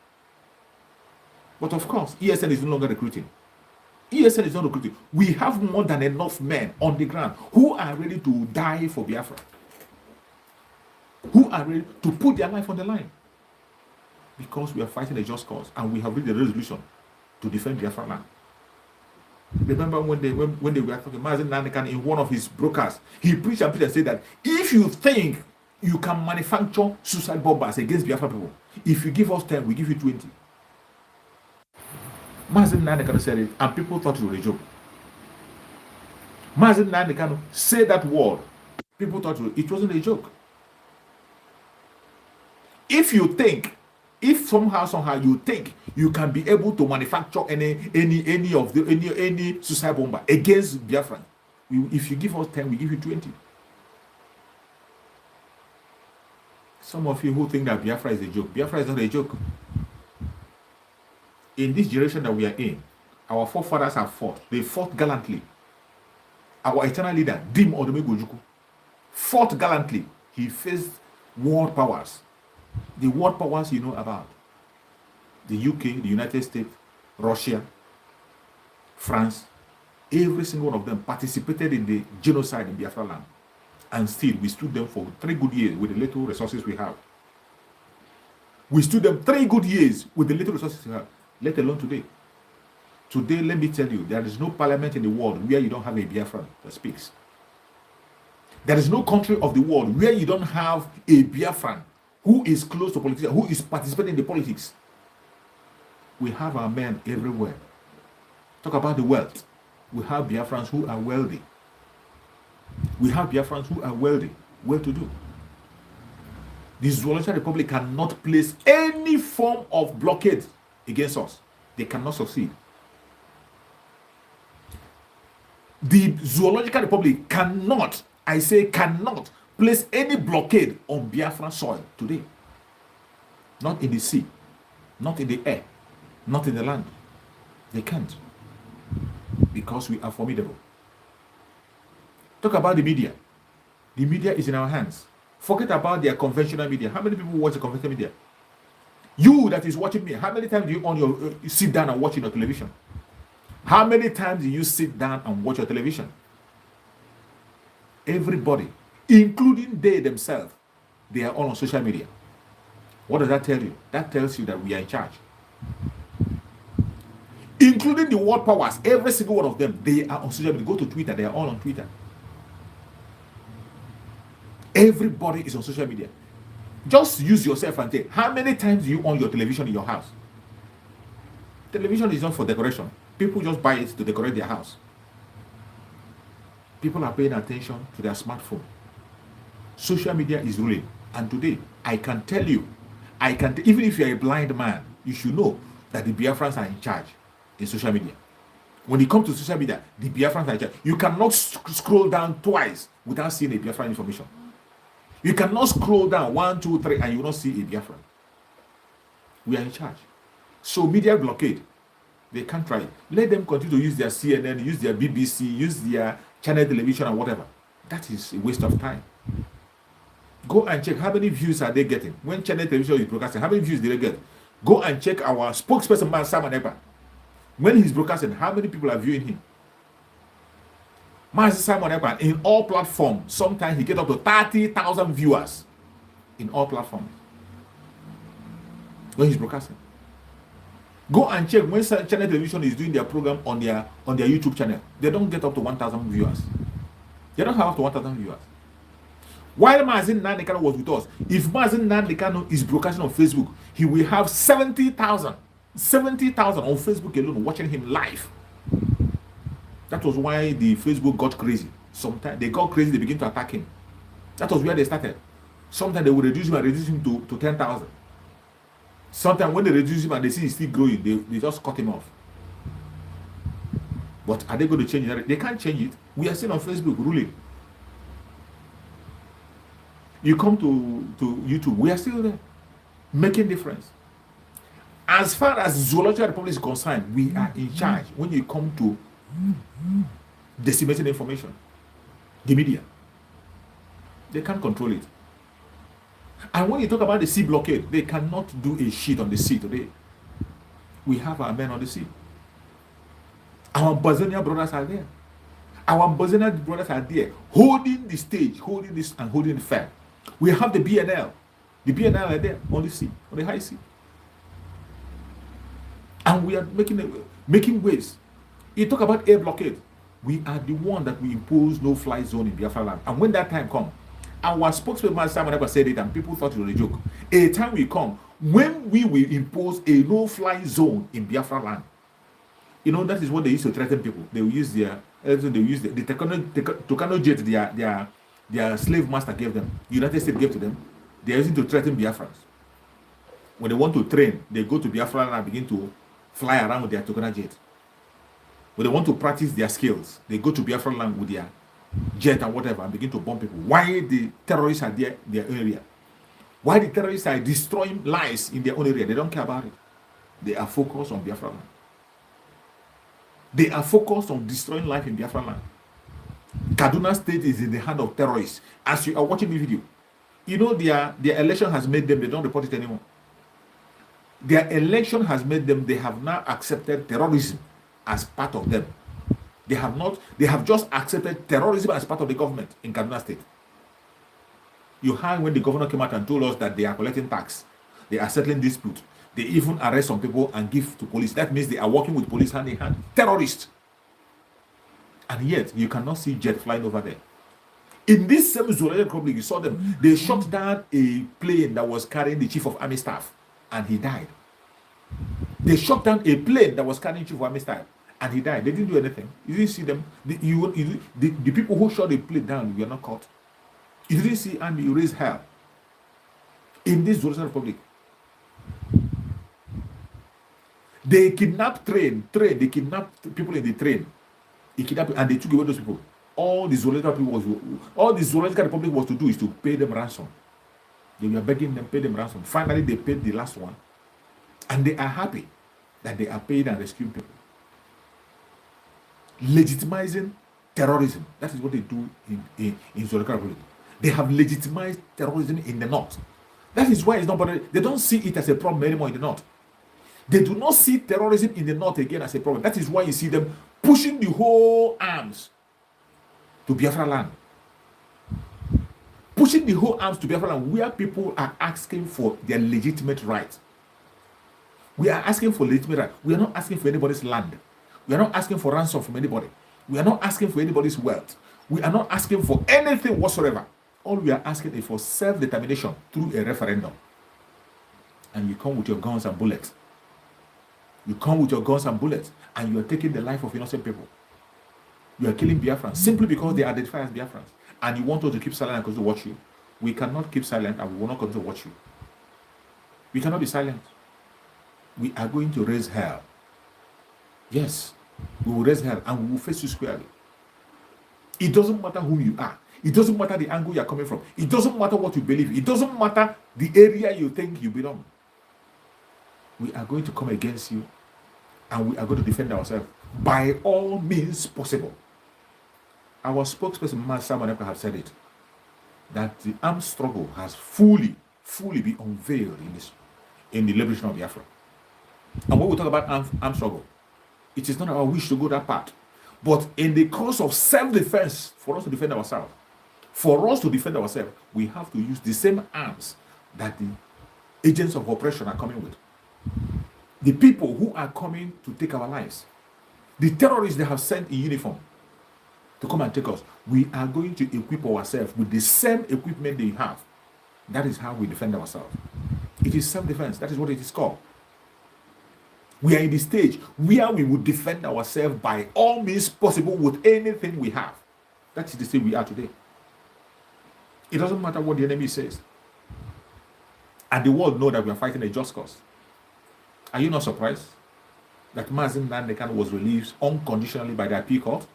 But of course, ESN is no longer recruiting. ESN is not recruiting. We have more than enough men on the ground who are ready to die for Biafra, who are ready to put their life on the line. Because we are fighting a just cause and we have reached a resolution to defend Biafra land. Remember when they were talking, Mazen Nanekan in one of his broadcasts, he preached and said that if you think you can manufacture suicide bombers against Biafra people, if you give us 10, we give you 20. Mazen Nanekan said it, and people thought it was a joke. Mazen Nanekan said that word, people thought it wasn't a joke. If you think, if somehow you think you can be able to manufacture any suicide bomber against Biafra, if you give us 10, we give you 20. Some of you who think that Biafra is a joke, Biafra is not a joke. In this generation that we are in, our forefathers have fought. They fought gallantly. Our eternal leader, Dim Odumegojuku, fought gallantly. He faced world powers. The world powers you know about. The UK, the United States, Russia, France, every single one of them participated in the genocide in Biafra land. and still we stood them for 3 good years with the little resources we have. We stood them 3 good years with the little resources we have, let alone today. Today, let me tell you, there is no parliament in the world where you don't have a Biafran that speaks. There is no country of the world where you don't have a Biafran who is close to politics, who is participating in the politics. We have our men everywhere. Talk about the wealth. We have Biafrans who are wealthy. We have Biafrans who are wealthy, well-to-do. The Zoological Republic cannot place any form of blockade against us. They cannot succeed. The Zoological Republic cannot, I say cannot, place any blockade on Biafran soil today. Not in the sea, not in the air, not in the land. They can't. Because we are formidable. Talk about the media. The media is in our hands. Forget about their conventional media. How many people watch the conventional media? You that is watching me, how many times do you on your sit down and watch your television? How many times do you sit down and watch your television? Everybody, including they themselves, they are all on social media. What does that tell you? That tells you that we are in charge. Including the world powers, every single one of them, they are on social media. Go to Twitter, they are all on Twitter. Everybody is on social media. Just use yourself and take. How many times do you own your television in your house? Television is not for decoration. People just buy it to decorate their house. People are paying attention to their smartphone. Social media is ruling. And today, I can tell you, even if you're a blind man, you should know that the Biafrans are in charge in social media. When it comes to social media, the Biafrans are in charge. You cannot scroll down twice without seeing a Biafran information. You cannot scroll down 1, 2, 3 and you will not see a Biafran. We are in charge. So media blockade, they can't try it. Let them continue to use their CNN, use their BBC, use their channel television and whatever. That is a waste of time. Go and check how many views are they getting. When channel television is broadcasting, how many views did they get? Go and check our spokesperson, man, Simon Ekpa. When he's broadcasting, how many people are viewing him? Master Simon Ekpa, in all platforms, sometimes he gets up to 30,000 viewers in all platforms when he's broadcasting. Go and check when channel television is doing their program on their YouTube channel. They don't get up to 1,000 viewers. They don't have up to 1,000 viewers. While Mazin Nandekano was with us, if Mazin Nandekano is broadcasting on Facebook, he will have 70,000 on Facebook alone watching him live. That was why the Facebook got crazy. Sometimes they got crazy, they begin to attack him. That was where they started. Sometimes they would reduce him to 10,000. Sometimes when they reduce him and they see he's still growing, they just cut him off. But are they going to change it? They can't change it. We are still on Facebook ruling. You come to YouTube, we are still there, making difference. As far as Zoological Republic is concerned, we are in charge when you come to decimating information. The media, they can't control it. And when you talk about the sea blockade, they cannot do a shit on the sea today. We have our men on the sea. Our Bazania brothers are there. Our Bazania brothers are there, holding the stage, holding this and holding the fair. We have the BNL. The BNL are there on the sea, on the high sea. And we are making waves. You talk about air blockade. We are the one that we impose no-fly zone in Biafra land. And when that time comes, our spokesman Simon never said it and people thought it was a joke. A time will come when we will impose a no-fly zone in Biafra land. You know, that is what they used to threaten people. They will use the Tucano jet their slave master gave them. The United States gave to them. They are using to threaten Biafrans. When they want to train, they go to Biafra land and begin to fly around with their Tucano jet. When they want to practice their skills, they go to Biafra land with their jet and whatever and begin to bomb people. Why the terrorists are there, their area? Why the terrorists are destroying lives in their own area? They don't care about it. They are focused on Biafra land. They are focused on destroying life in Biafra land. Kaduna State is in the hand of terrorists. As you are watching the video, you know their election has made them, they don't report it anymore. Their election has made them, they have now accepted terrorism as part of them. They have just accepted terrorism as part of the government in Kaduna State. You heard when the governor came out and told us that they are collecting tax, they are settling dispute. They even arrest some people and give to police. That means they are working with police hand in hand. Terrorists. And yet, you cannot see jet flying over there. In this same Zoological Republic, you saw them. They shot down a plane that was carrying the chief of army staff, and he died. They shot down a plane that was carrying chief of army staff, and he died. They didn't do anything. You didn't see them. The people who shot the plane down were not caught. You didn't see army raise hell in this Zoological Republic. They kidnapped they kidnapped people in the train. They kidnapped and they took away those people. All the Zoological Republic was to do is to pay them ransom. They were begging them, pay them ransom. Finally, they paid the last one. And they are happy that they are paid and rescuing people. Legitimizing terrorism. That is what they do in Zoological Republic. They have legitimized terrorism in the north. That is why it's not bothering. They don't see it as a problem anymore in the north. They do not see terrorism in the north again as a problem. That is why you see them pushing the whole arms to Biafra land. Pushing the whole arms to Biafra land, where people are asking for their legitimate right. We are asking for legitimate right. We are not asking for anybody's land. We are not asking for ransom from anybody. We are not asking for anybody's wealth. We are not asking for anything whatsoever. All we are asking is for self-determination through a referendum. And you come with your guns and bullets. You come with your guns and bullets, and you are taking the life of innocent people. You are killing Biafrans simply because they identify as Biafrans. And you want us to keep silent because to watch you. We cannot keep silent, and we will not come to watch you. We cannot be silent. We are going to raise hell. Yes, we will raise hell, and we will face you squarely. It doesn't matter who you are. It doesn't matter the angle you are coming from. It doesn't matter what you believe. It doesn't matter the area you think you belong. We are going to come against you, and we are going to defend ourselves by all means possible. Our spokesperson, Master Maneka, have said it, that the armed struggle has fully been unveiled in the liberation of Biafra. And when we talk about armed struggle, it is not our wish to go that part. But in the course of self-defense, for us to defend ourselves, we have to use the same arms that the agents of oppression are coming with. The people who are coming to take our lives, the terrorists they have sent in uniform to come and take us, we are going to equip ourselves with the same equipment they have. That is how we defend ourselves. It is self-defense. That is what it is called. We are in the stage where we would defend ourselves by all means possible with anything we have. That is the stage we are today. It doesn't matter what the enemy says. And the world know that we are fighting a just cause. Are you not surprised that Mazin Nandekan was released unconditionally by the appeal court?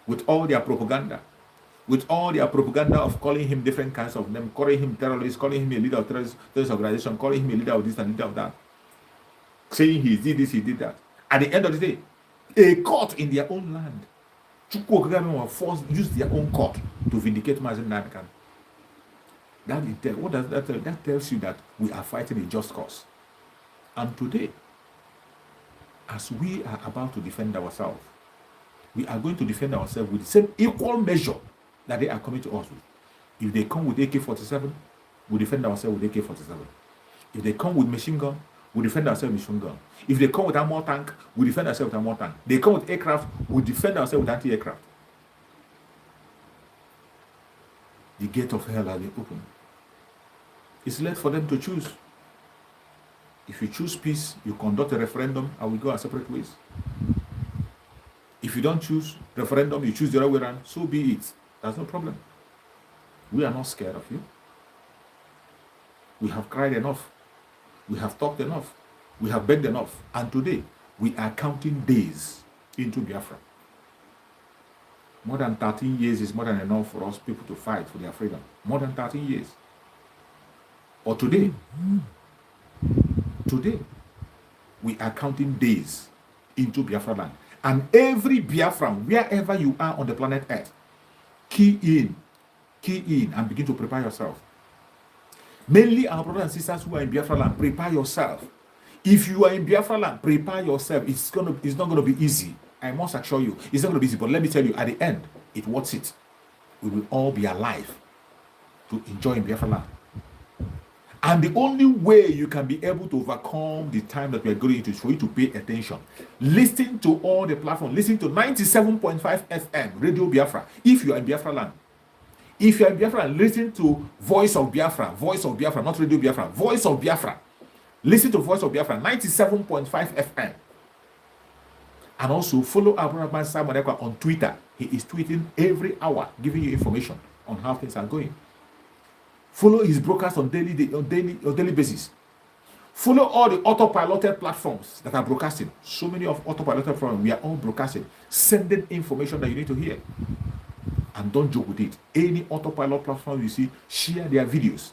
With all their propaganda. With all their propaganda of calling him different kinds of names, calling him terrorist, calling him a leader of terrorist organization, calling him a leader of this and leader of that. Saying he did this, he did that. At the end of the day, a court in their own land, use their own court to vindicate Mazin Nandekan. What does that tell? That tells you that we are fighting a just cause. And today, as we are about to defend ourselves, we are going to defend ourselves with the same equal measure that they are coming to us with. If they come with AK-47, we defend ourselves with AK-47. If they come with machine gun, we defend ourselves with machine gun. If they come with armor tank, we defend ourselves with armor tank. They come with aircraft, we defend ourselves with anti-aircraft. The gate of hell has been opened. It's left for them to choose. If you choose peace, you conduct a referendum and we go our separate ways. If you don't choose referendum, you choose the other way around, so be it. That's no problem. We are not scared of you. We have cried enough. We have talked enough. We have begged enough. And today, we are counting days into Biafra. More than 13 years is more than enough for us people to fight for their freedom. More than 13 years. Or today, we are counting days into Biafra land. And every Biafran, wherever you are on the planet Earth, key in and begin to prepare yourself. Mainly our brothers and sisters who are in Biafra land, prepare yourself. If you are in Biafra land, prepare yourself. It's not going to be easy. I must assure you, it's not going to be easy. But let me tell you, at the end, it worth it. We will all be alive. to enjoy in Biafra land. And the only way you can be able to overcome the time that we are going into is for you to pay attention. Listen to all the platforms. Listen to 97.5 FM, Radio Biafra, if you are in Biafra land. If you are in Biafra, listen to Voice of Biafra, not Radio Biafra, Voice of Biafra. Listen to Voice of Biafra, 97.5 FM. And also follow our brother Simon Ekwa on Twitter. He is tweeting every hour, giving you information on how things are going. Follow his broadcast on daily basis. Follow all the autopiloted platforms that are broadcasting. So many of autopiloted platforms, we are all broadcasting, sending information that you need to hear. And don't joke with it. Any autopilot platform you see, share their videos.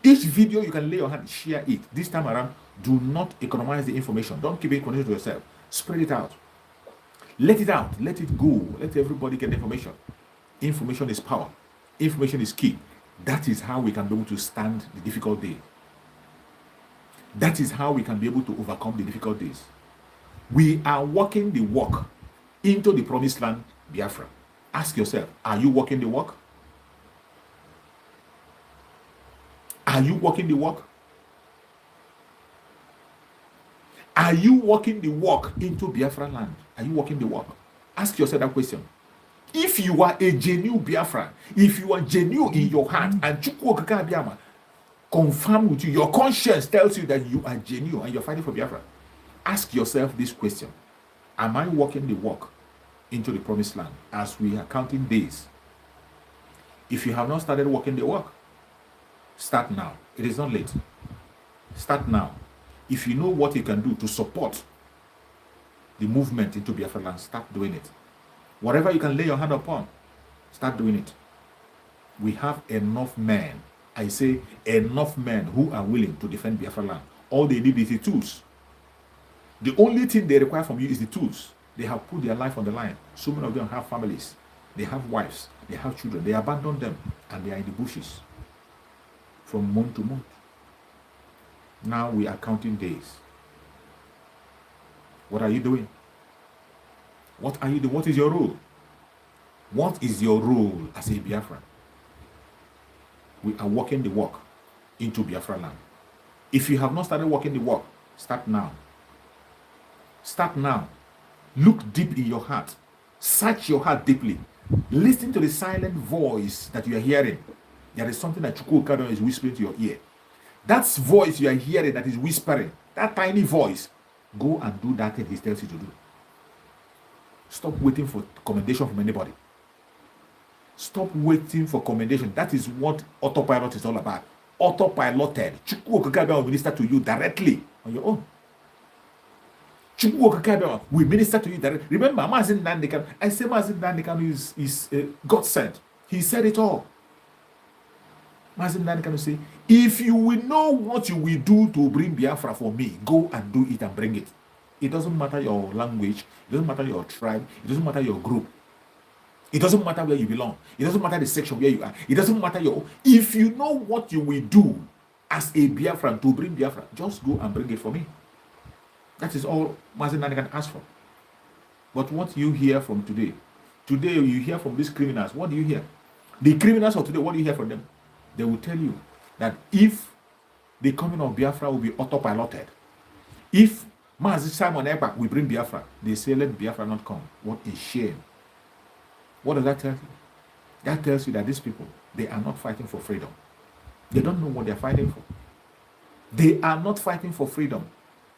Each video you can lay your hand, share it. This time around, do not economize the information. Don't keep it connected to yourself. Spread it out. Let it out. Let it go. Let everybody get information. Information is power. Information is key. That is how we can be able to stand the difficult day. That is how we can be able to overcome the difficult days. We are walking the walk into the promised land, Biafra. Ask yourself, are you walking the walk? Are you walking the walk? Are you walking the walk into Biafra land? Are you walking the walk? Ask yourself that question. If you are a genuine Biafra, if you are genuine in your heart, and Chukwu Okike Abiyama confirm with you, your conscience tells you that you are genuine and you're fighting for Biafra, ask yourself this question. Am I walking the walk into the promised land as we are counting days? If you have not started walking the walk, start now. It is not late. Start now. If you know what you can do to support the movement into Biafra land, start doing it. Whatever you can lay your hand upon, start doing it. We have enough men, I say enough men who are willing to defend Biafra land. All they need is the tools. The only thing they require from you is the tools. They have put their life on the line. So many of them have families. They have wives. They have children. They abandon them and they are in the bushes from month to month. Now we are counting days. What are you doing? What are you doing? What is your role? What is your role as a Biafran? We are walking the walk into Biafra land. If you have not started walking the walk, start now. Start now. Look deep in your heart. Search your heart deeply. Listen to the silent voice that you are hearing. There is something that Chukwu Okike is whispering to your ear. That voice you are hearing that is whispering, that tiny voice, go and do that thing he tells you to do. Stop waiting for commendation from anybody. Stop waiting for commendation. That is what autopilot is all about. Autopiloted. Chukwu Okike will minister to you directly on your own. Chukwu Okike will minister to you directly. Remember, Mazin Nandekano. I say Mazin Nandekano is God sent. He said it all. Mazin Nandekano say, if you will know what you will do to bring Biafra for me, go and do it and bring it. It doesn't matter your language. It doesn't matter your tribe. It doesn't matter your group. It doesn't matter where you belong. It doesn't matter the section where you are. It doesn't matter your... If you know what you will do as a Biafran to bring Biafra, just go and bring it for me. That is all Mazin Nandekano can ask for. But what you hear from today you hear from these criminals. What do you hear? The criminals of today, what do you hear from them? They will tell you that if the coming of Biafra will be autopiloted, if Mazi Simon Ekpa will bring Biafra, they say let Biafra not come. What a shame. What does that tell you? That tells you that these people, they are not fighting for freedom. They don't know what they're fighting for. They are not fighting for freedom.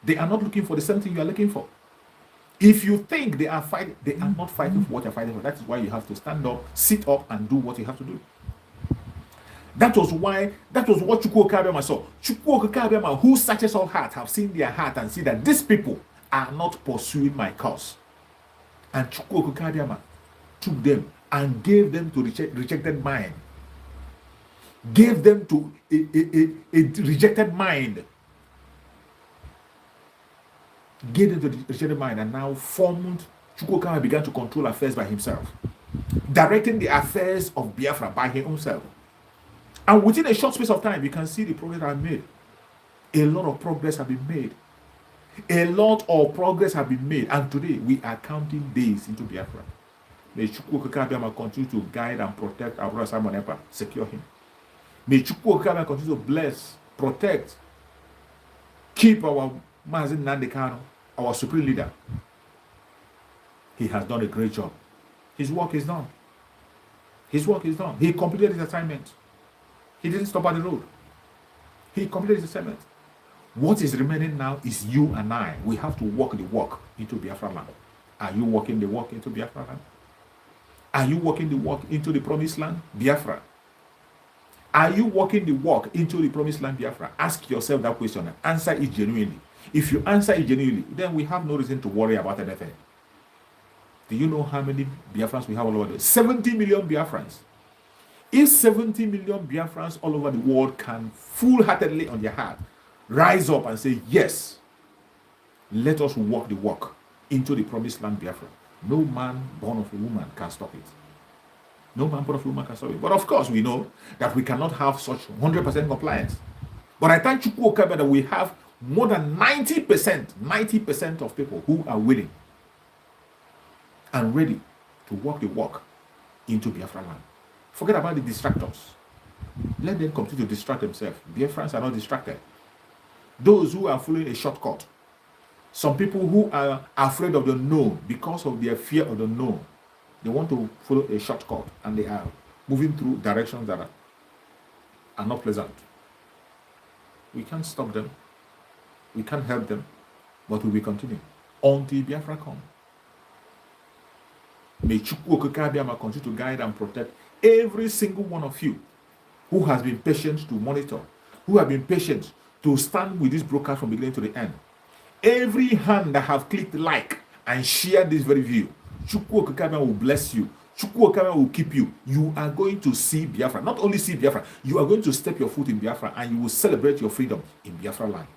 They are not looking for the same thing you are looking for. If you think they are fighting, they are not fighting for what you're fighting for. That is why you have to stand up, sit up, and do what you have to do. That was what Chukwu Okike Abiyama saw. Chukwu Okike Abiyama, who searches all heart, have seen their heart and see that these people are not pursuing my cause. And Chukwu Okike Abiyama took them and gave them to rejected mind. Gave them to a rejected mind. Gave them to the rejected mind, and now formed. Chukwu Okike began to control affairs by himself, directing the affairs of Biafra by himself. And within a short space of time, you can see the progress I've made. A lot of progress have been made. A lot of progress have been made. And today, we are counting days into Biafra. May Chukwu Okike Abiyama continue to guide and protect our brother Simon Ekpa, secure him. May Chukwu Okabia continue to bless, protect, keep our Mazi Nnamdi Kanu, our supreme leader. He has done a great job. His work is done. His work is done. He completed his assignment. He didn't stop at the road. He completed his assignment. What is remaining now is you and I. We have to walk the walk into Biafra land. Are you walking the walk into Biafra land? Are you walking the walk into the promised land, Biafra? Are you walking the walk into the promised land, Biafra? Ask yourself that question and answer it genuinely. If you answer it genuinely, then we have no reason to worry about anything. Do you know how many Biafrans we have all over the world? 70 million Biafrans. If 70 million Biafrans all over the world can full-heartedly on their heart rise up and say, yes, let us walk the walk into the promised land, Biafra. No man born of a woman can stop it. No man born of a woman can stop it. But of course, we know that we cannot have such 100% compliance. But I thank Chukwu Okabia that we have more than 90% of people who are willing and ready to walk the walk into Biafra land. Forget about the distractors. Let them continue to distract themselves. Biafrans are not distracted. Those who are following a shortcut. Some people who are afraid of the known because of their fear of the known. They want to follow a shortcut and they are moving through directions that are not pleasant. We can't stop them. We can't help them. But we will continue until Biafra comes. May Chukwu Okabia continue to guide and protect every single one of you who has been patient to monitor, who have been patient to stand with this broadcast from beginning to the end. Every hand that have clicked like and shared this very view, Chukwu Okabia will bless you. Chukwu Okabia will keep you. You are going to see Biafra. Not only see Biafra, you are going to step your foot in Biafra and you will celebrate your freedom in Biafra land.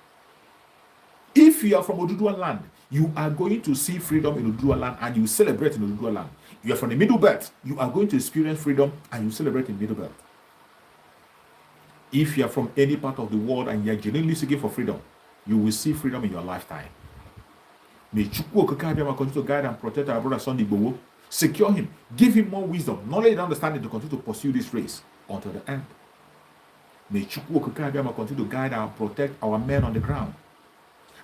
If you are from Oduduwa land, you are going to see freedom in Oduduwa land and you celebrate in Oduduwa land. You are from the Middle Belt, you are going to experience freedom and you celebrate in Middle Belt. If you are from any part of the world and you are genuinely seeking for freedom, you will see freedom in your lifetime. May Chukwu Okabia continue to guide and protect our brother Sunday Igboho. Secure him, give him more wisdom, knowledge and understanding to continue to pursue this race until the end. May Chukwu Okabia continue to guide and protect our men on the ground.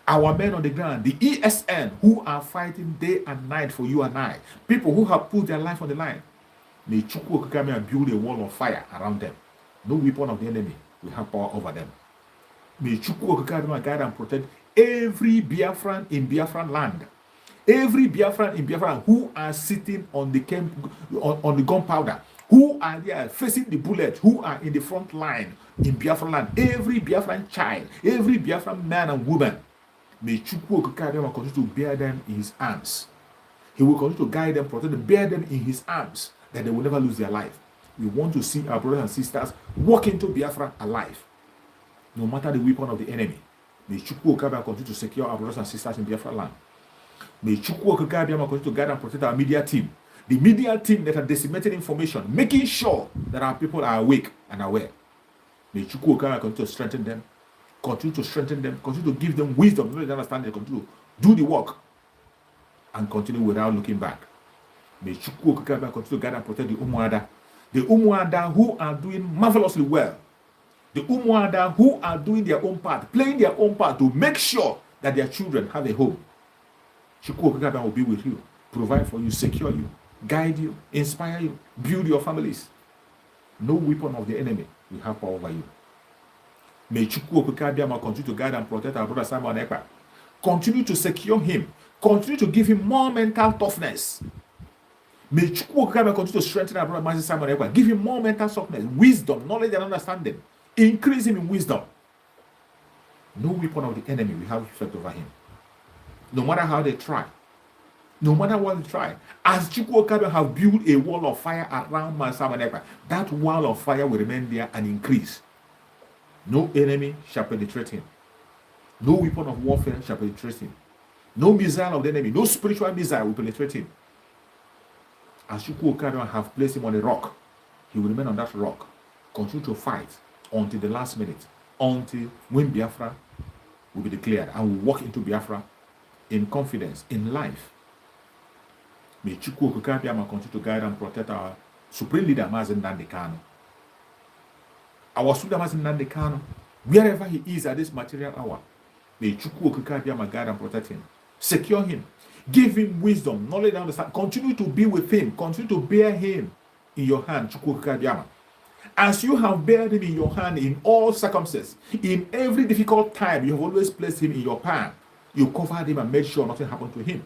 Our men on the ground, the ESN, who are fighting day and night for you and I, people who have put their life on the line. May Chukwu Okabia build a wall of fire around them. No weapon of the enemy will have power over them. May Chukwu Okabia guide and protect every Biafran in Biafran land. Every Biafran in Biafran who are sitting on the on the gunpowder, who are there facing the bullet, who are in the front line in Biafran land. Every Biafran child, every Biafran man and woman. May Chukwu Okabia continue to bear them in his arms. He will continue to guide them, protect them, bear them in his arms, that they will never lose their life. We want to see our brothers and sisters walk into Biafra alive, no matter the weapon of the enemy. May Chukwu Okabia continue to secure our brothers and sisters in Biafra land. May Chukwu Okabia continue to guide and protect our media team. The media team that are disseminating information, making sure that our people are awake and aware. May Chukwu Okabia continue to strengthen them. Continue to strengthen them, continue to give them wisdom, knowledge, understanding, continue to do the work and continue without looking back. May Chukwu Okabia continue to guide and protect the Umuada who are doing marvelously well. The Umuada who are doing their own part, playing their own part to make sure that their children have a home. Chukwu Okabia will be with you, provide for you, secure you, guide you, inspire you, build your families. No weapon of the enemy will have power over you. May Chukwu Okabia continue to guide and protect our brother Simon Ekpa. Continue to secure him. Continue to give him more mental toughness. May Chukwu Okabia continue to strengthen our brother Simon Ekpa. Give him more mental toughness, wisdom, knowledge, and understanding. Increase him in wisdom. No weapon of the enemy will have effect over him. No matter how they try. No matter what they try. As Chukwu Okabia have built a wall of fire around Simon Ekpa, that wall of fire will remain there and increase. No enemy shall penetrate him. No weapon of warfare shall penetrate him. No missile of the enemy, no spiritual missile will penetrate him. As Chukwu Okabia have placed him on a rock, he will remain on that rock, continue to fight until the last minute, until when Biafra will be declared and will walk into Biafra in confidence, in life. May Chukwu Okabia continue to guide and protect our supreme leader, Mazi Nnamdi Kanu. Our Sudamas Nande Kano, wherever he is at this material hour, may Chukwu Okike Abiyama guide and protect him. Secure him. Give him wisdom, knowledge, and understanding. Continue to be with him. Continue to bear him in your hand, Chukwu Okike Abiyama. As you have bared him in your hand in all circumstances, in every difficult time, you have always placed him in your palm. You covered him and made sure nothing happened to him.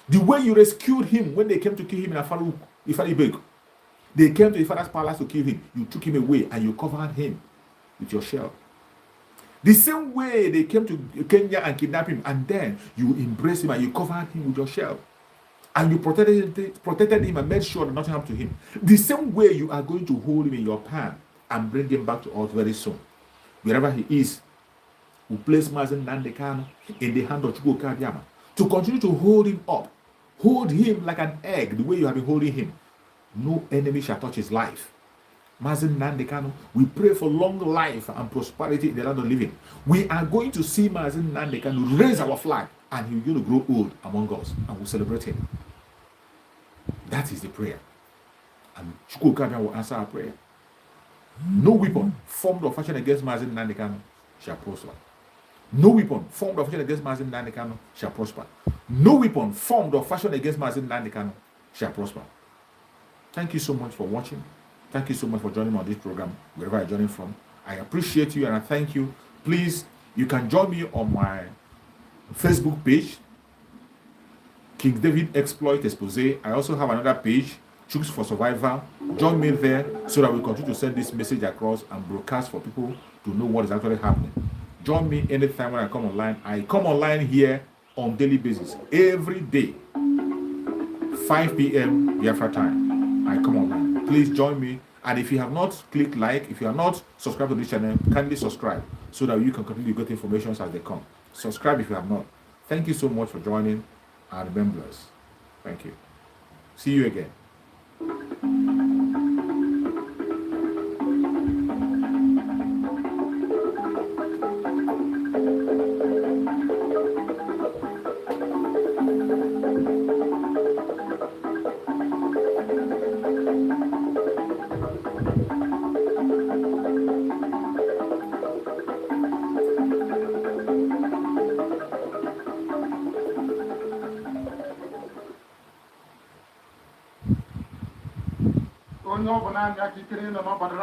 The way you rescued him when they came to kill him in Ifalibeg, they came to the father's palace to kill him. You took him away and you covered him with your shield. The same way they came to Kenya and kidnapped him, and then you embraced him and you covered him with your shield. And you protected him and made sure that nothing happened to him. The same way you are going to hold him in your palm and bring him back to us very soon. Wherever he is, we place Mazen Nandekano in the hand of Chukwu Okike Abiyama to continue to hold him up. Hold him like an egg, the way you have been holding him. No enemy shall touch his life. Mazen Nandekano, we pray for long life and prosperity in the land of living. We are going to see Mazen Nandekano raise our flag, and he's going to grow old among us, and we'll celebrate him. That is the prayer. And Chukwu Okike Abiyama will answer our prayer. No weapon formed or fashioned against Mazen Nandekano shall prosper. No weapon formed or fashioned against Mazen Nandekano shall prosper. No weapon formed or fashioned against Mazen Nandekano shall prosper. Thank you so much for watching. Thank you so much for joining me on this program, wherever you're joining from. I appreciate you and I thank you. Please, you can join me on my Facebook page, King David Exploit Expose. I also have another page, Chooks for Survival. Join me there so that we continue to send this message across and broadcast for people to know what is actually happening. Join me anytime when I come online. I come online here on daily basis, every day, 5 p.m. Biafra time. I come online. Please join me. And if you have not clicked like, if you are not subscribed to this channel, kindly subscribe so that you can continue to get information as they come. Subscribe if you have not. Thank you so much for joining, and remember us. Thank you. See you again. Onye ọ bụ naanị aka ikere nọ n'ọbara